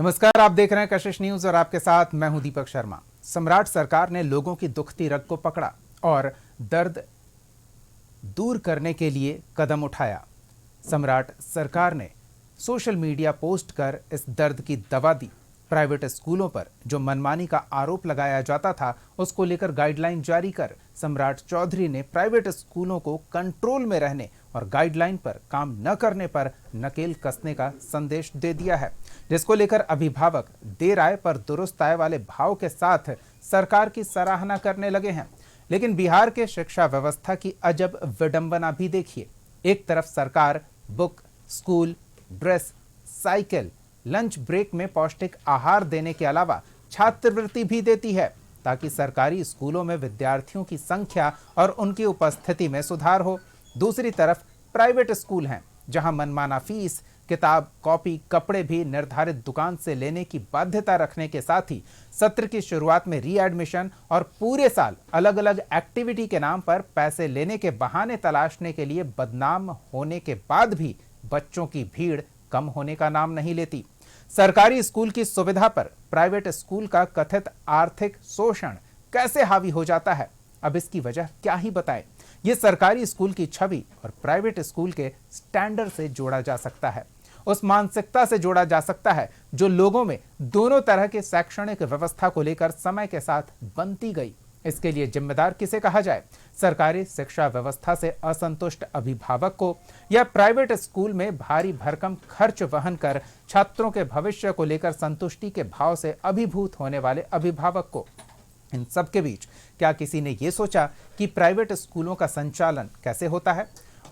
नमस्कार, आप देख रहे हैं कशिश न्यूज और आपके साथ मैं हूं दीपक शर्मा। सम्राट सरकार ने लोगों की दुखती रग को पकड़ा और दर्द दूर करने के लिए कदम उठाया। सम्राट सरकार ने सोशल मीडिया पोस्ट कर इस दर्द की दवा दी। प्राइवेट स्कूलों पर जो मनमानी का आरोप लगाया जाता था, उसको लेकर गाइडलाइन जारी कर सम्राट चौधरी ने प्राइवेट स्कूलों को कंट्रोल में रहने और गाइडलाइन पर काम न करने पर नकेल कसने का संदेश दे दिया है, जिसको लेकर अभिभावक देर आए पर दुरुस्त आए वाले भाव के साथ सरकार की सराहना करने लगे हैं। लेकिन बिहार के शिक्षा व्यवस्था की अजब विडंबना भी देखिए। एक तरफ सरकार book, school dress, cycle, lunch break में पौष्टिक आहार देने के अलावा छात्रवृत्ति भी देती है, ताकि सरकारी स्कूलों में विद्यार्थियों की संख्या और उनकी उपस्थिति में सुधार हो। दूसरी तरफ प्राइवेट स्कूल हैं, जहां मनमाना फीस, किताब, कॉपी, कपड़े भी निर्धारित दुकान से लेने की बाध्यता रखने के साथ ही सत्र की शुरुआत में रीएडमिशन और पूरे साल अलग अलग एक्टिविटी के नाम पर पैसे लेने के बहाने तलाशने के लिए बदनाम होने के बाद भी बच्चों की भीड़ कम होने का नाम नहीं लेती। सरकारी स्कूल की सुविधा पर प्राइवेट स्कूल का कथित आर्थिक शोषण कैसे हावी हो जाता है, अब इसकी वजह क्या ही बताएं। यह सरकारी स्कूल की छवि और प्राइवेट स्कूल के स्टैंडर्ड से जोड़ा जा सकता है, उस मानसिकता से जोड़ा जा सकता है जो लोगों में दोनों तरह के शैक्षणिक व्यवस्था को लेकर समय के साथ बनती गई। इसके लिए जिम्मेदार किसे कहा जाए? सरकारी शिक्षा व्यवस्था से असंतुष्ट अभिभावक को, या प्राइवेट स्कूल में भारी भरकम खर्च वहन कर छात्रों के भविष्य को लेकर संतुष्टि के भाव से अभिभूत होने वाले अभिभावक को? इन सब के बीच क्या किसी ने यह सोचा कि प्राइवेट स्कूलों का संचालन कैसे होता है?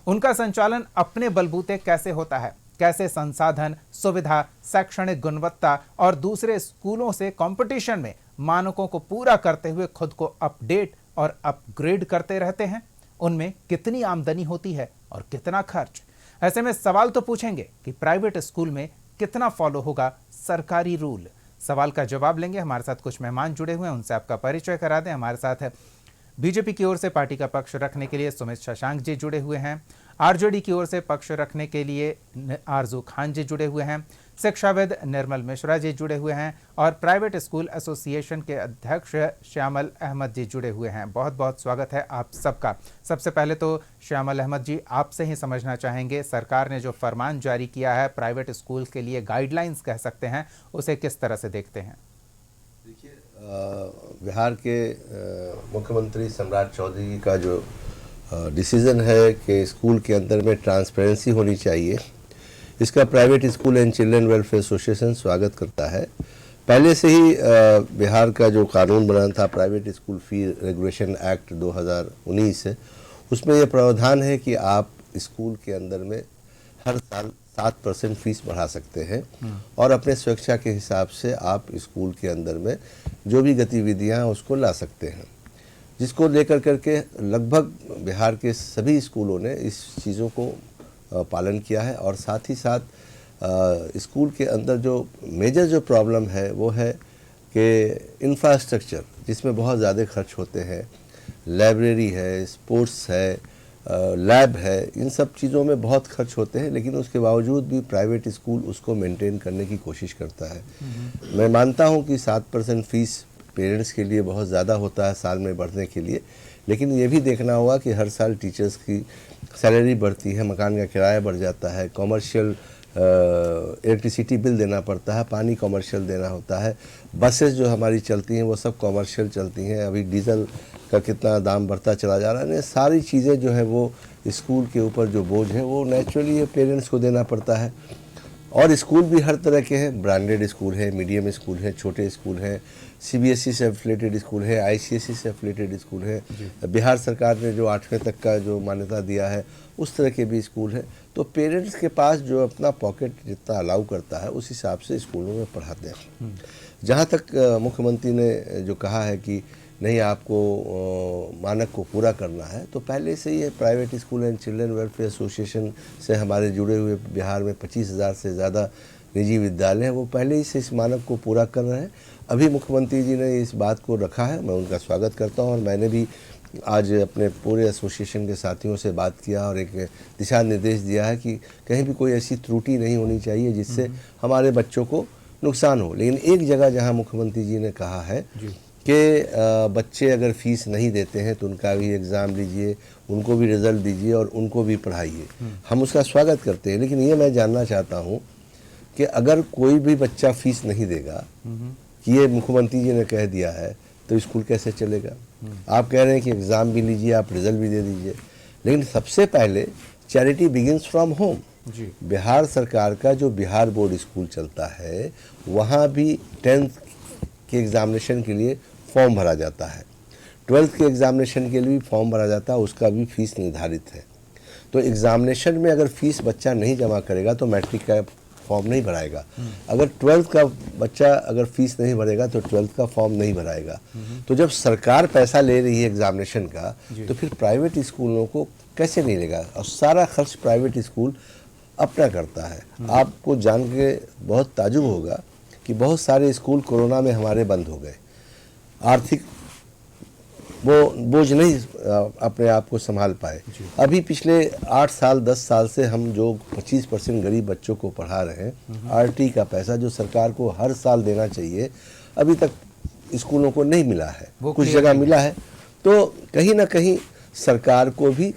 उनका संचालन अपने बलबूते कैसे होता है? कैसे संसाधन, सुविधा, शैक्षणिक गुणवत्ता और दूसरे स्कूलों से कंपटीशन में मानकों को पूरा करते हुए खुद को अपडेट और अपग्रेड करते रहते हैं? उनमें कितनी आमदनी होती है और कितना खर्च? ऐसे में सवाल तो पूछेंगे कि प्राइवेट स्कूल में कितना फॉलो होगा सरकारी रूल। सवाल का जवाब लेंगे। हमारे साथ कुछ मेहमान जुड़े हुए हैं, उनसे आपका परिचय करा दें। हमारे साथ है बीजेपी की ओर से पार्टी का पक्ष रखने के लिए सुमित शशांक जी जुड़े हुए हैं। आरजेडी की ओर से पक्ष रखने के लिए आरजू खान जी जुड़े हुए हैं। शिक्षाविद निर्मल मिश्रा जी जुड़े हुए हैं और प्राइवेट स्कूल एसोसिएशन के अध्यक्ष श्यामल अहमद जी जुड़े हुए हैं। बहुत बहुत स्वागत है आप सबका। सबसे पहले तो श्यामल अहमद जी, आपसे ही समझना चाहेंगे, सरकार ने जो फरमान जारी किया है प्राइवेट स्कूल के लिए, गाइडलाइंस कह सकते हैं, उसे किस तरह से देखते हैं? देखिए, बिहार के मुख्यमंत्री सम्राट चौधरी का जो डिसीज़न है कि स्कूल के अंदर में ट्रांसपेरेंसी होनी चाहिए, इसका private school and children welfare association स्वागत करता है। पहले से ही बिहार का जो कानून बना था private school fee regulation act 2019, उसमें यह प्रावधान है कि आप स्कूल के अंदर में हर साल 7% फीस बढ़ा सकते हैं और अपने स्वेच्छा के हिसाब से आप स्कूल के अंदर में जो भी गतिविधियां उसको ला सकते हैं, जिसको लेकर करके लगभग बिहार के सभी स्कूलों ने इस चीज़ों को पालन किया है। और साथ ही साथ स्कूल के अंदर जो मेजर जो प्रॉब्लम है वो है कि इंफ्रास्ट्रक्चर, जिसमें बहुत ज़्यादा खर्च होते हैं, लाइब्रेरी है, स्पोर्ट्स है, लैब है, इन सब चीज़ों में बहुत खर्च होते हैं, लेकिन उसके बावजूद भी प्राइवेट स्कूल उसको मेंटेन करने की कोशिश करता है। मैं मानता हूं कि 7% फीस पेरेंट्स के लिए बहुत ज़्यादा होता है साल में बढ़ने के लिए, लेकिन ये भी देखना होगा कि हर साल टीचर्स की सैलरी बढ़ती है, मकान का किराया बढ़ जाता है, कॉमर्शियल इलेक्ट्रिसिटी बिल देना पड़ता है, पानी कॉमर्शियल देना होता है, बसेस जो हमारी चलती हैं वो सब कॉमर्शियल चलती हैं, अभी डीजल का कितना दाम बढ़ता चला जा रहा है। ये सारी चीज़ें जो है वो स्कूल के ऊपर जो बोझ है वो नेचुरली ये पेरेंट्स को देना पड़ता है। और स्कूल भी हर तरह के हैं, ब्रांडेड स्कूल है, मीडियम स्कूल है, छोटे स्कूल हैं, सीबीएसई से एफिलेटेड स्कूल है, आईसीएसई से एफिलेटेड स्कूल है, बिहार सरकार ने जो 8वीं तक का जो मान्यता दिया है उस तरह के भी स्कूल है। तो पेरेंट्स के पास जो अपना पॉकेट जितना अलाउ करता है उस हिसाब से स्कूलों में पढ़ाते हैं। जहाँ तक मुख्यमंत्री ने जो कहा है कि नहीं, आपको मानक को पूरा करना है, तो पहले से ही private school and children welfare association से हमारे जुड़े हुए बिहार में 25,000 से ज़्यादा निजी विद्यालय हैं, वो पहले ही से इस मानक को पूरा कर रहे हैं। अभी मुख्यमंत्री जी ने इस बात को रखा है, मैं उनका स्वागत करता हूं। और मैंने भी आज अपने पूरे एसोसिएशन के साथियों से बात किया और एक दिशा निर्देश दिया है कि कहीं भी कोई ऐसी त्रुटि नहीं होनी चाहिए जिससे हमारे बच्चों को नुकसान हो। लेकिन एक जगह जहां मुख्यमंत्री जी ने कहा है कि बच्चे अगर फीस नहीं देते हैं तो उनका भी एग्ज़ाम लीजिए, उनको भी रिज़ल्ट दीजिए और उनको भी पढ़ाइए, हम उसका स्वागत करते हैं। लेकिन ये मैं जानना चाहता हूँ कि अगर कोई भी बच्चा फीस नहीं देगा, कि ये मुख्यमंत्री जी ने कह दिया है, तो स्कूल कैसे चलेगा? आप कह रहे हैं कि एग्ज़ाम भी लीजिए, आप रिज़ल्ट भी दे दीजिए, लेकिन सबसे पहले charity begins from home. Bihar सरकार का जो बिहार बोर्ड स्कूल चलता है, वहाँ भी 10th के एग्ज़ामिनेशन के लिए फॉर्म भरा जाता है, 12th के एग्ज़ामिनेशन के लिए भी फॉर्म भरा जाता है, उसका भी फीस निर्धारित है। तो एग्ज़ामिनेशन में अगर फीस बच्चा नहीं जमा करेगा तो मैट्रिक का फॉर्म नहीं भराएगा। अगर 12th का बच्चा अगर फीस नहीं भरेगा तो 12th का फॉर्म नहीं भराएगा। तो जब सरकार पैसा ले रही है एग्ज़ामिनेशन का, तो फिर प्राइवेट स्कूलों को कैसे नहीं लेगा? और सारा खर्च प्राइवेट स्कूल अपना करता है। आपको जान के बहुत ताजुब होगा कि बहुत सारे स्कूल कोरोना में हमारे बंद हो गए, आर्थिक वो बोझ नहीं अपने आप को संभाल पाए। अभी पिछले 8 साल 10 साल से हम जो 25% गरीब बच्चों को पढ़ा रहे हैं, आरटी का पैसा जो सरकार को हर साल देना चाहिए, अभी तक स्कूलों को नहीं मिला है, कुछ जगह मिला है। तो कहीं ना कहीं सरकार को भी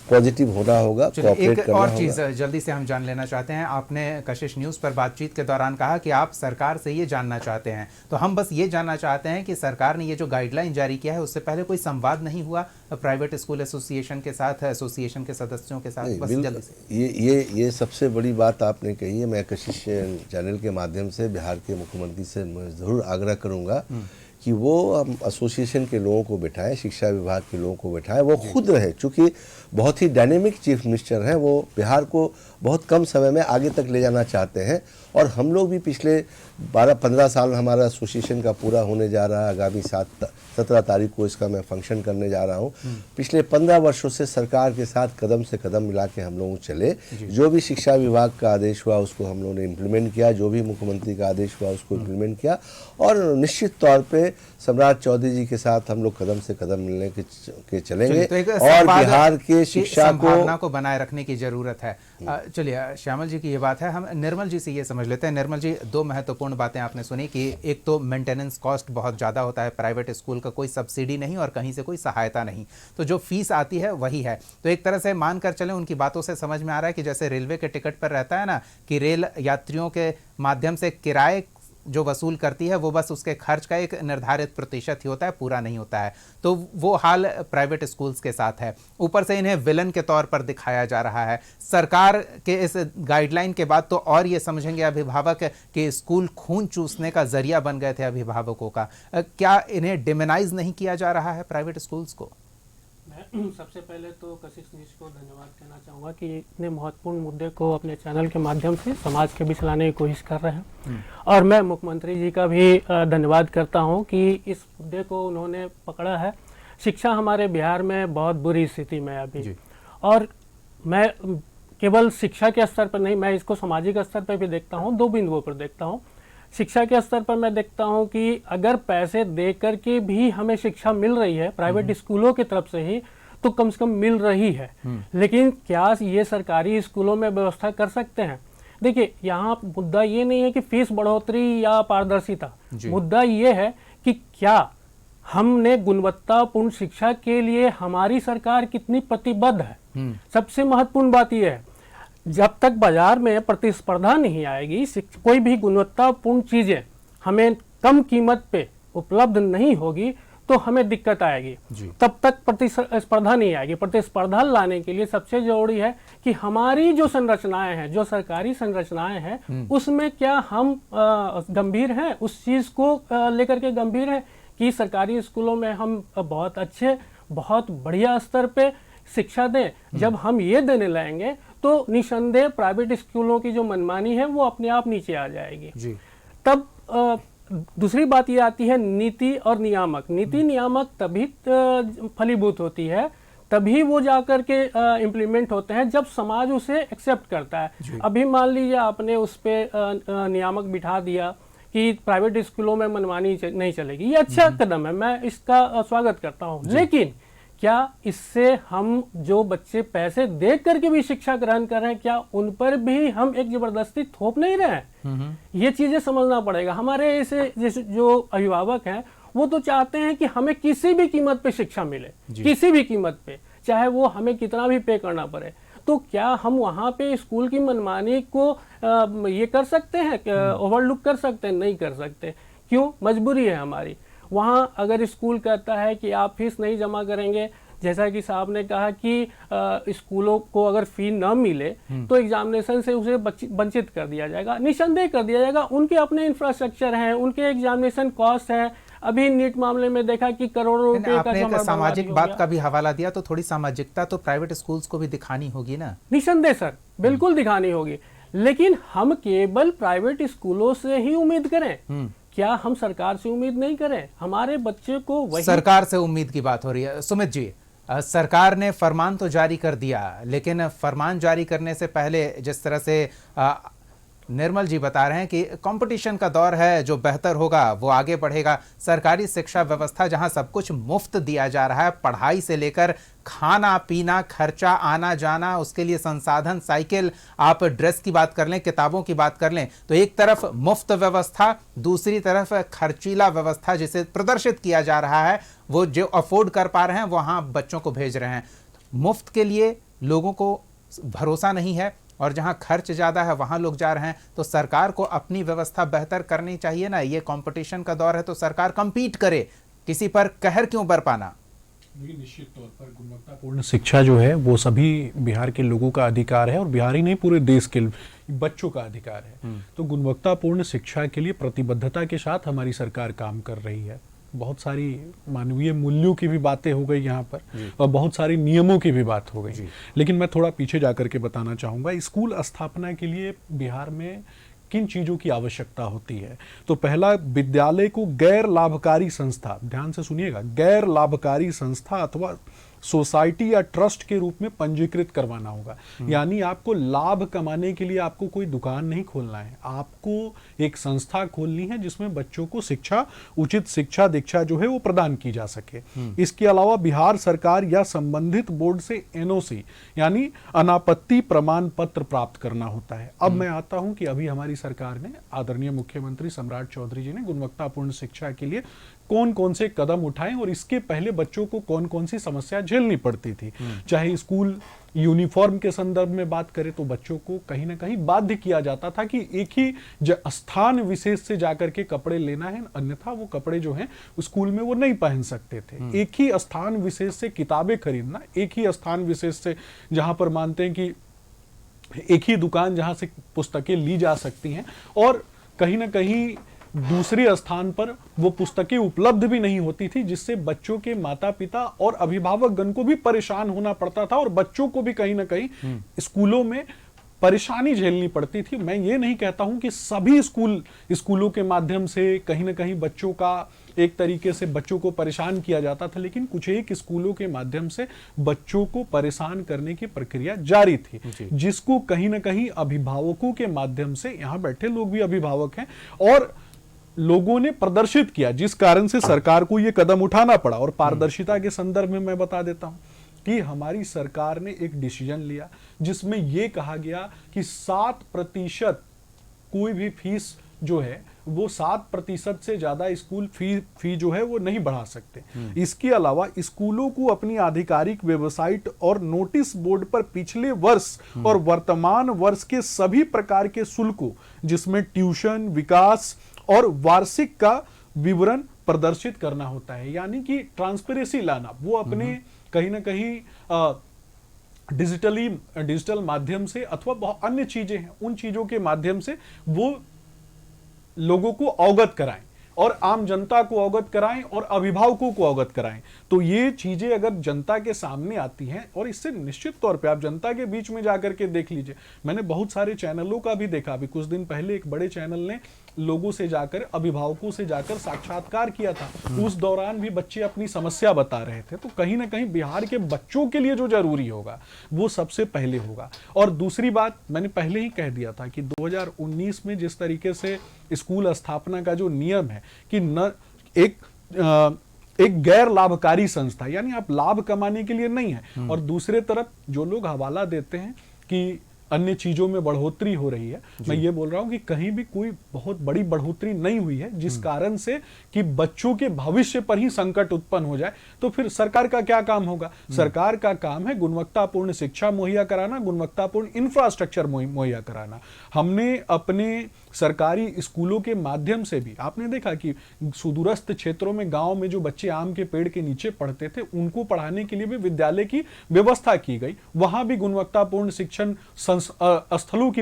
पॉजिटिव होना होगा, कोऑपरेट करना होगा। और चीज़ जल्दी से हम जान लेना चाहते हैं, आपने कशिश न्यूज़ पर बातचीत के दौरान कहा कि आप सरकार से ये जानना चाहते हैं, तो हम बस ये जानना चाहते हैं कि सरकार ने ये जो गाइडलाइन जारी किया है उससे पहले कोई संवाद नहीं हुआ प्राइवेट स्कूल एसोसिएशन के साथ, एसोसिएशन के सदस्यों के साथ? बस जल्दी से। ये सबसे बड़ी बात आपने कही है। मैं कशिश चैनल के माध्यम से बिहार के मुख्यमंत्री से मैं ज़रूर आग्रह करूँगा कि वो एसोसिएशन के लोगों को बैठाएं, शिक्षा विभाग के लोगों को बैठाएं, वो खुद रहे। चूँकि बहुत ही डायनेमिक चीफ मिनिस्टर हैं, वो बिहार को बहुत कम समय में आगे तक ले जाना चाहते हैं। और हम लोग भी पिछले 12-15 साल हमारा एसोसिएशन का पूरा होने जा रहा है। आगामी 17 तारीख को इसका मैं फंक्शन करने जा रहा हूँ। पिछले 15 वर्षों से सरकार के साथ कदम से कदम मिला के हम लोग चले। जो भी शिक्षा विभाग का आदेश हुआ उसको हम लोगों ने इम्प्लीमेंट किया, जो भी मुख्यमंत्री का आदेश हुआ उसको इम्प्लीमेंट किया। और निश्चित तौर पे सम्राट चौधरी जी के साथ हम लोग कदम से कदम मिलने के चलेंगे। और बिहार के शिक्षा को बनाए रखने की जरूरत है। चलिए, श्यामल जी की ये बात है, हम निर्मल जी से ये समझ लेते हैं। निर्मल जी, 2 महत्वपूर्ण बातें आपने सुनी कि एक तो मेंटेनेंस कॉस्ट बहुत ज़्यादा होता है, प्राइवेट स्कूल का कोई सब्सिडी नहीं और कहीं से कोई सहायता नहीं, तो जो फीस आती है वही है। तो एक तरह से मान कर चलें, उनकी बातों से समझ में आ रहा है कि जैसे रेलवे के टिकट पर रहता है ना कि रेल यात्रियों के माध्यम से किराए जो वसूल करती है वो बस उसके खर्च का एक निर्धारित प्रतिशत ही होता है, पूरा नहीं होता है। तो वो हाल प्राइवेट स्कूल्स के साथ है। ऊपर से इन्हें विलन के तौर पर दिखाया जा रहा है। सरकार के इस गाइडलाइन के बाद तो और ये समझेंगे अभिभावक कि स्कूल खून चूसने का जरिया बन गए थे अभिभावकों का। क्या इन्हें डिमोनाइज नहीं किया जा रहा है प्राइवेट स्कूल्स को? मैं सबसे पहले तो कशिश न्यूज़ को धन्यवाद कहना चाहूँगा कि इतने महत्वपूर्ण मुद्दे को अपने चैनल के माध्यम से समाज के बीच लाने की कोशिश कर रहे हैं। और मैं मुख्यमंत्री जी का भी धन्यवाद करता हूँ कि इस मुद्दे को उन्होंने पकड़ा है। शिक्षा हमारे बिहार में बहुत बुरी स्थिति में है अभी, और मैं केवल शिक्षा के स्तर पर नहीं, मैं इसको सामाजिक स्तर पर भी देखता हूँ। 2 बिंदुओं पर देखता हूँ। शिक्षा के स्तर पर मैं देखता हूं कि अगर पैसे दे करके भी हमें शिक्षा मिल रही है प्राइवेट स्कूलों की तरफ से ही, तो कम से कम मिल रही है। लेकिन क्या ये सरकारी स्कूलों में व्यवस्था कर सकते हैं? देखिए, यहाँ मुद्दा ये नहीं है कि फीस बढ़ोतरी या पारदर्शिता, मुद्दा ये है कि क्या हमने गुणवत्तापूर्ण शिक्षा के लिए हमारी सरकार कितनी प्रतिबद्ध है। सबसे महत्वपूर्ण बात यह है, जब तक बाजार में प्रतिस्पर्धा नहीं आएगी, कोई भी गुणवत्तापूर्ण चीजें हमें कम कीमत पे उपलब्ध नहीं होगी तो हमें दिक्कत आएगी। तब तक प्रतिस्पर्धा नहीं आएगी। प्रतिस्पर्धा लाने के लिए सबसे जरूरी है कि हमारी जो संरचनाएं हैं, जो सरकारी संरचनाएं हैं, उसमें क्या हम गंभीर हैं, उस चीज को लेकर के गंभीर हैं कि सरकारी स्कूलों में हम बहुत अच्छे, बहुत बढ़िया स्तर पे शिक्षा दें। जब हम ये देने लगेंगे तो निसंदेह प्राइवेट स्कूलों की जो मनमानी है वो अपने आप नीचे आ जाएगी। तब दूसरी बात ये आती है नीति और नियामक। नीति नियामक तभी फलीभूत होती है, तभी वो जाकर के इम्प्लीमेंट होते हैं जब समाज उसे एक्सेप्ट करता है। अभी मान लीजिए आपने उस पे नियामक बिठा दिया कि प्राइवेट स्कूलों में मनमानी नहीं चलेगी, ये अच्छा कदम है, मैं इसका स्वागत करता हूँ। लेकिन क्या इससे हम जो बच्चे पैसे देख करके भी शिक्षा ग्रहण कर रहे हैं, क्या उन पर भी हम एक जबरदस्ती थोप नहीं रहे हैं? ये चीजें समझना पड़ेगा। हमारे ऐसे जैसे जो अभिभावक हैं वो तो चाहते हैं कि हमें किसी भी कीमत पे शिक्षा मिले, किसी भी कीमत पे, चाहे वो हमें कितना भी पे करना पड़े। तो क्या हम वहाँ पे स्कूल की मनमानी को ये कर सकते हैं, ओवरलुक कर सकते हैं? नहीं कर सकते। क्यों? मजबूरी है हमारी। वहाँ अगर स्कूल कहता है कि आप फीस नहीं जमा करेंगे, जैसा कि साहब ने कहा कि स्कूलों को अगर फी न मिले तो एग्जामिनेशन से उसे वंचित कर दिया जाएगा, निसंदेह कर दिया जाएगा। उनके अपने इंफ्रास्ट्रक्चर हैं, उनके एग्जामिनेशन कॉस्ट है। अभी नीट मामले में देखा कि करोड़ों रुपए का आपने एक सामाजिक बात का भी हवाला दिया, तो थोड़ी सामाजिकता तो प्राइवेट स्कूल्स को भी दिखानी होगी ना। निसंदेह सर, बिल्कुल दिखानी होगी, लेकिन हम केवल प्राइवेट स्कूलों से ही उम्मीद करें? क्या हम सरकार से उम्मीद नहीं करें? हमारे बच्चे को वही सरकार से उम्मीद की बात हो रही है। सुमित जी, सरकार ने फरमान तो जारी कर दिया, लेकिन फरमान जारी करने से पहले जिस तरह से निर्मल जी बता रहे हैं कि कंपटीशन का दौर है, जो बेहतर होगा वो आगे बढ़ेगा। सरकारी शिक्षा व्यवस्था जहां सब कुछ मुफ्त दिया जा रहा है, पढ़ाई से लेकर खाना पीना, खर्चा, आना जाना, उसके लिए संसाधन, साइकिल, आप ड्रेस की बात कर लें, किताबों की बात कर लें, तो एक तरफ मुफ्त व्यवस्था, दूसरी तरफ खर्चीला व्यवस्था जिसे प्रदर्शित किया जा रहा है, वो जो अफोर्ड कर पा रहे हैं वहां बच्चों को भेज रहे हैं। मुफ्त के लिए लोगों को भरोसा नहीं है और जहां खर्च ज्यादा है वहां लोग जा रहे हैं। तो सरकार को अपनी व्यवस्था बेहतर करनी चाहिए ना। ये कंपटीशन का दौर है तो सरकार कंपीट करे, किसी पर कहर क्यों बरपाना। निश्चित तौर पर गुणवत्तापूर्ण शिक्षा जो है वो सभी बिहार के लोगों का अधिकार है और बिहार ही नहीं पूरे देश के बच्चों का अधिकार है। तो गुणवत्तापूर्ण शिक्षा के लिए प्रतिबद्धता के साथ हमारी सरकार काम कर रही है। बहुत सारी मानवीय मूल्यों की भी बातें हो गई यहाँ पर और बहुत सारी नियमों की भी बात हो गई। लेकिन मैं थोड़ा पीछे जाकर के बताना चाहूँगा, स्कूल स्थापना के लिए बिहार में किन चीज़ों की आवश्यकता होती है। तो पहला, विद्यालय को गैर लाभकारी संस्था, ध्यान से सुनिएगा, गैर लाभकारी संस्था अथवा सोसाइटी या ट्रस्ट के रूप में पंजीकृत करवाना होगा। यानी आपको लाभ कमाने के लिए आपको कोई दुकान नहीं खोलना है, आपको एक संस्था खोलनी है जिसमें बच्चों को शिक्षा, उचित शिक्षा दीक्षा जो है वो प्रदान की जा सके। इसके अलावा बिहार सरकार या संबंधित बोर्ड से एनओसी यानी अनापत्ति प्रमाण पत्र प्राप्त करना होता है। अब मैं आता हूं कि अभी हमारी सरकार ने, आदरणीय मुख्यमंत्री सम्राट चौधरी जी ने गुणवत्तापूर्ण शिक्षा के लिए कौन कौन से कदम उठाए और इसके पहले बच्चों को कौन कौन सी समस्या झेलनी पड़ती थी। चाहे स्कूल यूनिफॉर्म के संदर्भ में बात करें तो बच्चों को कहीं ना कहीं बाध्य किया जाता था कि एक ही स्थान विशेष से जाकर के कपड़े लेना है, अन्यथा वो कपड़े जो हैं स्कूल में वो नहीं पहन सकते थे। एक ही स्थान विशेष से किताबें खरीदना, एक ही स्थान विशेष से जहां पर मानते हैं कि एक ही दुकान जहां से पुस्तकें ली जा सकती हैं और कहीं ना कहीं दूसरे स्थान पर वो पुस्तकें उपलब्ध भी नहीं होती थी, जिससे बच्चों के माता पिता और अभिभावकगण को भी परेशान होना पड़ता था और बच्चों को भी कहीं ना कहीं स्कूलों में परेशानी झेलनी पड़ती थी। मैं ये नहीं कहता हूं कि सभी स्कूलों के माध्यम से कहीं ना कहीं बच्चों का एक तरीके से बच्चों को परेशान किया जाता था, लेकिन कुछ एक स्कूलों के माध्यम से बच्चों को परेशान करने की प्रक्रिया जारी थी, जिसको कहीं ना कहीं अभिभावकों के माध्यम से, यहाँ बैठे लोग भी अभिभावक हैं, और लोगों ने प्रदर्शित किया, जिस कारण से सरकार को यह कदम उठाना पड़ा। और पारदर्शिता के संदर्भ में मैं बता देता हूं कि हमारी सरकार ने एक डिसीजन लिया जिसमें यह कहा गया कि 7% कोई भी फीस जो है वो 7% से ज्यादा स्कूल फी जो है वो नहीं बढ़ा सकते। इसके अलावा स्कूलों को अपनी आधिकारिक वेबसाइट और नोटिस बोर्ड पर पिछले वर्ष और वर्तमान वर्ष के सभी प्रकार के शुल्कों, जिसमें ट्यूशन, विकास और वार्षिक का विवरण प्रदर्शित करना होता है। यानी कि ट्रांसपेरेंसी लाना, वो अपने कहीं ना कहीं डिजिटल माध्यम से अथवा बहुत अन्य चीजें हैं, उन चीजों के माध्यम से वो लोगों को अवगत कराएं और आम जनता को अवगत कराएं और अभिभावकों को अवगत कराएं। तो ये चीजें अगर जनता के सामने आती हैं, और इससे निश्चित तौर पे आप जनता के बीच में जाकर के देख लीजिए, मैंने बहुत सारे चैनलों का भी देखा। अभी कुछ दिन पहले एक बड़े चैनल ने लोगों से जाकर, अभिभावकों से जाकर साक्षात्कार किया था। उस दौरान भी बच्चे अपनी समस्या बता रहे थे। तो कहीं ना कहीं बिहार के बच्चों के लिए जो जरूरी होगा वो सबसे पहले होगा। और दूसरी बात, मैंने पहले ही कह दिया था कि 2019 में जिस तरीके से स्कूल स्थापना का जो नियम है कि न एक एक गैर लाभकारी संस्था, यानी आप लाभ कमाने के लिए नहीं है। और दूसरे तरफ जो लोग हवाला देते हैं कि अन्य चीजों में बढ़ोतरी हो रही है, मैं ये बोल रहा हूं कि कहीं भी कोई बहुत बड़ी बढ़ोतरी नहीं हुई है जिस कारण से कि बच्चों के भविष्य पर ही संकट उत्पन्न हो जाए। तो फिर सरकार का क्या काम होगा? सरकार का काम है गुणवत्तापूर्ण शिक्षा मुहैया कराना, गुणवत्तापूर्ण इंफ्रास्ट्रक्चर मुहैया कराना। हमने अपने सरकारी स्कूलों के माध्यम से भी आपने देखा कि सुदूरस्थ क्षेत्रों में, गांव में जो बच्चे आम के पेड़ के नीचे पढ़ते थे, उनको पढ़ाने के लिए भी विद्यालय की व्यवस्था की गई। वहां भी गुणवत्तापूर्ण शिक्षण स्थलों की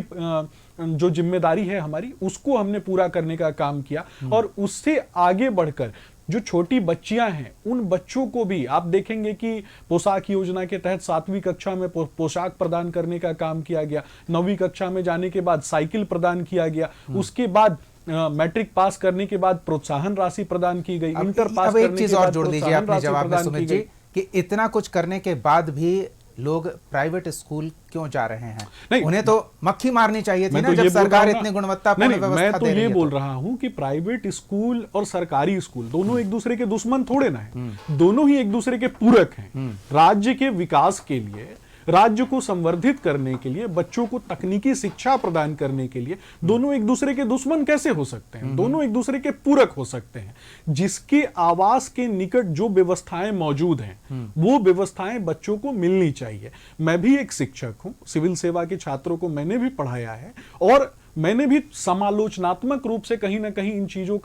जो जिम्मेदारी है हमारी, उसको हमने पूरा करने का काम किया। और उससे आगे बढ़कर जो छोटी बच्चियां हैं, उन बच्चों को भी आप देखेंगे कि पोशाक योजना के तहत 7वीं कक्षा में पोशाक प्रदान करने का काम किया गया। 9वीं कक्षा में जाने के बाद साइकिल प्रदान किया गया। उसके बाद मैट्रिक पास करने के बाद प्रोत्साहन राशि प्रदान की गई। इंटर पास करने के बाद एक चीज और जोड़ दीजिए अपने जवाब में सुमित जी, कि इतना कुछ करने के बाद भी लोग प्राइवेट स्कूल क्यों जा रहे हैं? नहीं, उन्हें तो मक्खी मारनी चाहिए थी ना, जब सरकार इतनी गुणवत्तापूर्ण व्यवस्था दे रही है। मैं तो ये बोल रहा हूं कि प्राइवेट स्कूल और सरकारी स्कूल दोनों एक दूसरे के दुश्मन थोड़े ना है, दोनों ही एक दूसरे के पूरक हैं। राज्य के विकास के लिए, राज्य को संवर्धित करने के लिए, बच्चों को तकनीकी शिक्षा प्रदान करने के लिए दोनों एक दूसरे के दुश्मन कैसे हो सकते हैं? दोनों एक दूसरे के पूरक हो सकते हैं। जिसके आवास के निकट जो व्यवस्थाएं मौजूद हैं, वो व्यवस्थाएं बच्चों को मिलनी चाहिए। मैं भी एक शिक्षक हूं, सिविल सेवा के छात्रों को मैंने भी पढ़ाया है, और मैंने भी समालोचनात्मक रूप से कहीं ना कहीं इन चीजों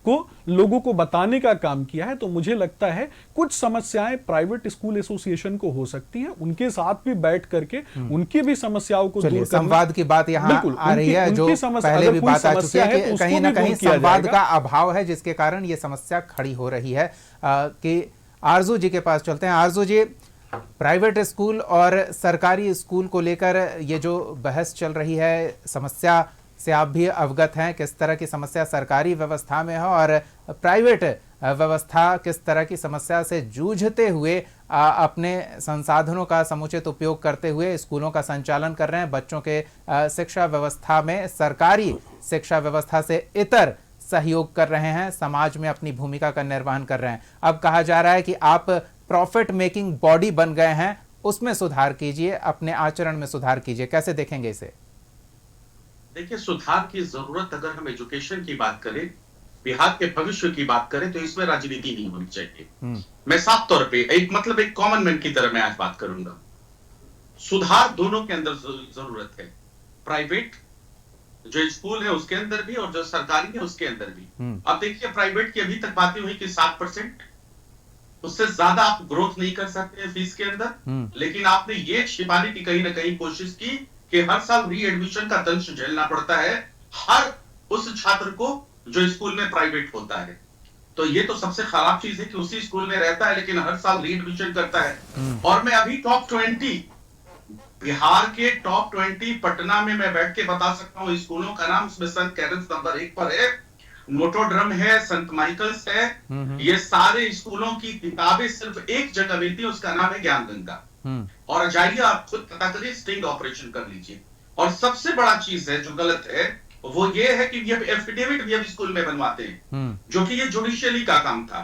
को लोगों को बताने का काम किया है। तो मुझे लगता है कुछ समस्याएं प्राइवेट स्कूल एसोसिएशन को हो सकती हैं, उनके साथ भी बैठ करके उनकी भी समस्याओं को दूर करना। संवाद की बात यहाँ आ रही है, जो पहले भी बात आ चुकी है कि कहीं ना कहीं संवाद का अभाव है, जिसके कारण ये समस्या खड़ी हो रही है। कि आरजू जी के पास चलते हैं। आरजू जी, प्राइवेट स्कूल और सरकारी स्कूल को लेकर ये जो बहस चल रही है, समस्या से आप भी अवगत हैं, किस तरह की समस्या सरकारी व्यवस्था में है और प्राइवेट व्यवस्था किस तरह की समस्या से जूझते हुए अपने संसाधनों का समुचित उपयोग करते हुए स्कूलों का संचालन कर रहे हैं, बच्चों के शिक्षा व्यवस्था में सरकारी शिक्षा व्यवस्था से इतर सहयोग कर रहे हैं, समाज में अपनी भूमिका का निर्वहन कर रहे हैं। अब कहा जा रहा है कि आप प्रॉफिट मेकिंग बॉडी बन गए हैं, उसमें सुधार कीजिए, अपने आचरण में सुधार कीजिए। कैसे देखेंगे इसे? देखिए, सुधार की जरूरत, अगर हम एजुकेशन की बात करें, बिहार के भविष्य की बात करें, तो इसमें राजनीति नहीं होनी चाहिए। मैं साफ तौर पे एक कॉमन मैन की तरह मैं आज बात करूंगा। सुधार दोनों के अंदर जरूरत है, प्राइवेट जो स्कूल है उसके अंदर भी और जो सरकारी है उसके अंदर भी। अब देखिए, प्राइवेट की अभी तक बातें हुई कि 7%, उससे ज्यादा आप ग्रोथ नहीं कर सकते फीस के अंदर। लेकिन आपने ये छिपाने की कहीं ना कहीं कोशिश की कि हर साल री एडमिशन का दंश झेलना पड़ता है हर उस छात्र को जो स्कूल में प्राइवेट होता है। तो ये तो सबसे खराब चीज है कि उसी स्कूल में रहता है लेकिन हर साल री एडमिशन करता है। और मैं अभी टॉप 20 बिहार के टॉप 20 पटना में मैं बैठ के बता सकता हूँ स्कूलों का नाम। उसमें संत कैरल्स नंबर 1 पर है, मोटोड्रम है, संत माइकल्स है। ये सारे स्कूलों की किताबें सिर्फ एक जगह मिलती है, उसका नाम है ज्ञान गंगा। और जाइए आप खुद पता करिए, स्टिंग ऑपरेशन कर लीजिए। और सबसे बड़ा चीज है जो गलत है वो ये है कि ये एफिडेविट भी अब स्कूल में बनवाते हैं, जो कि ये जुडिशियली का काम था।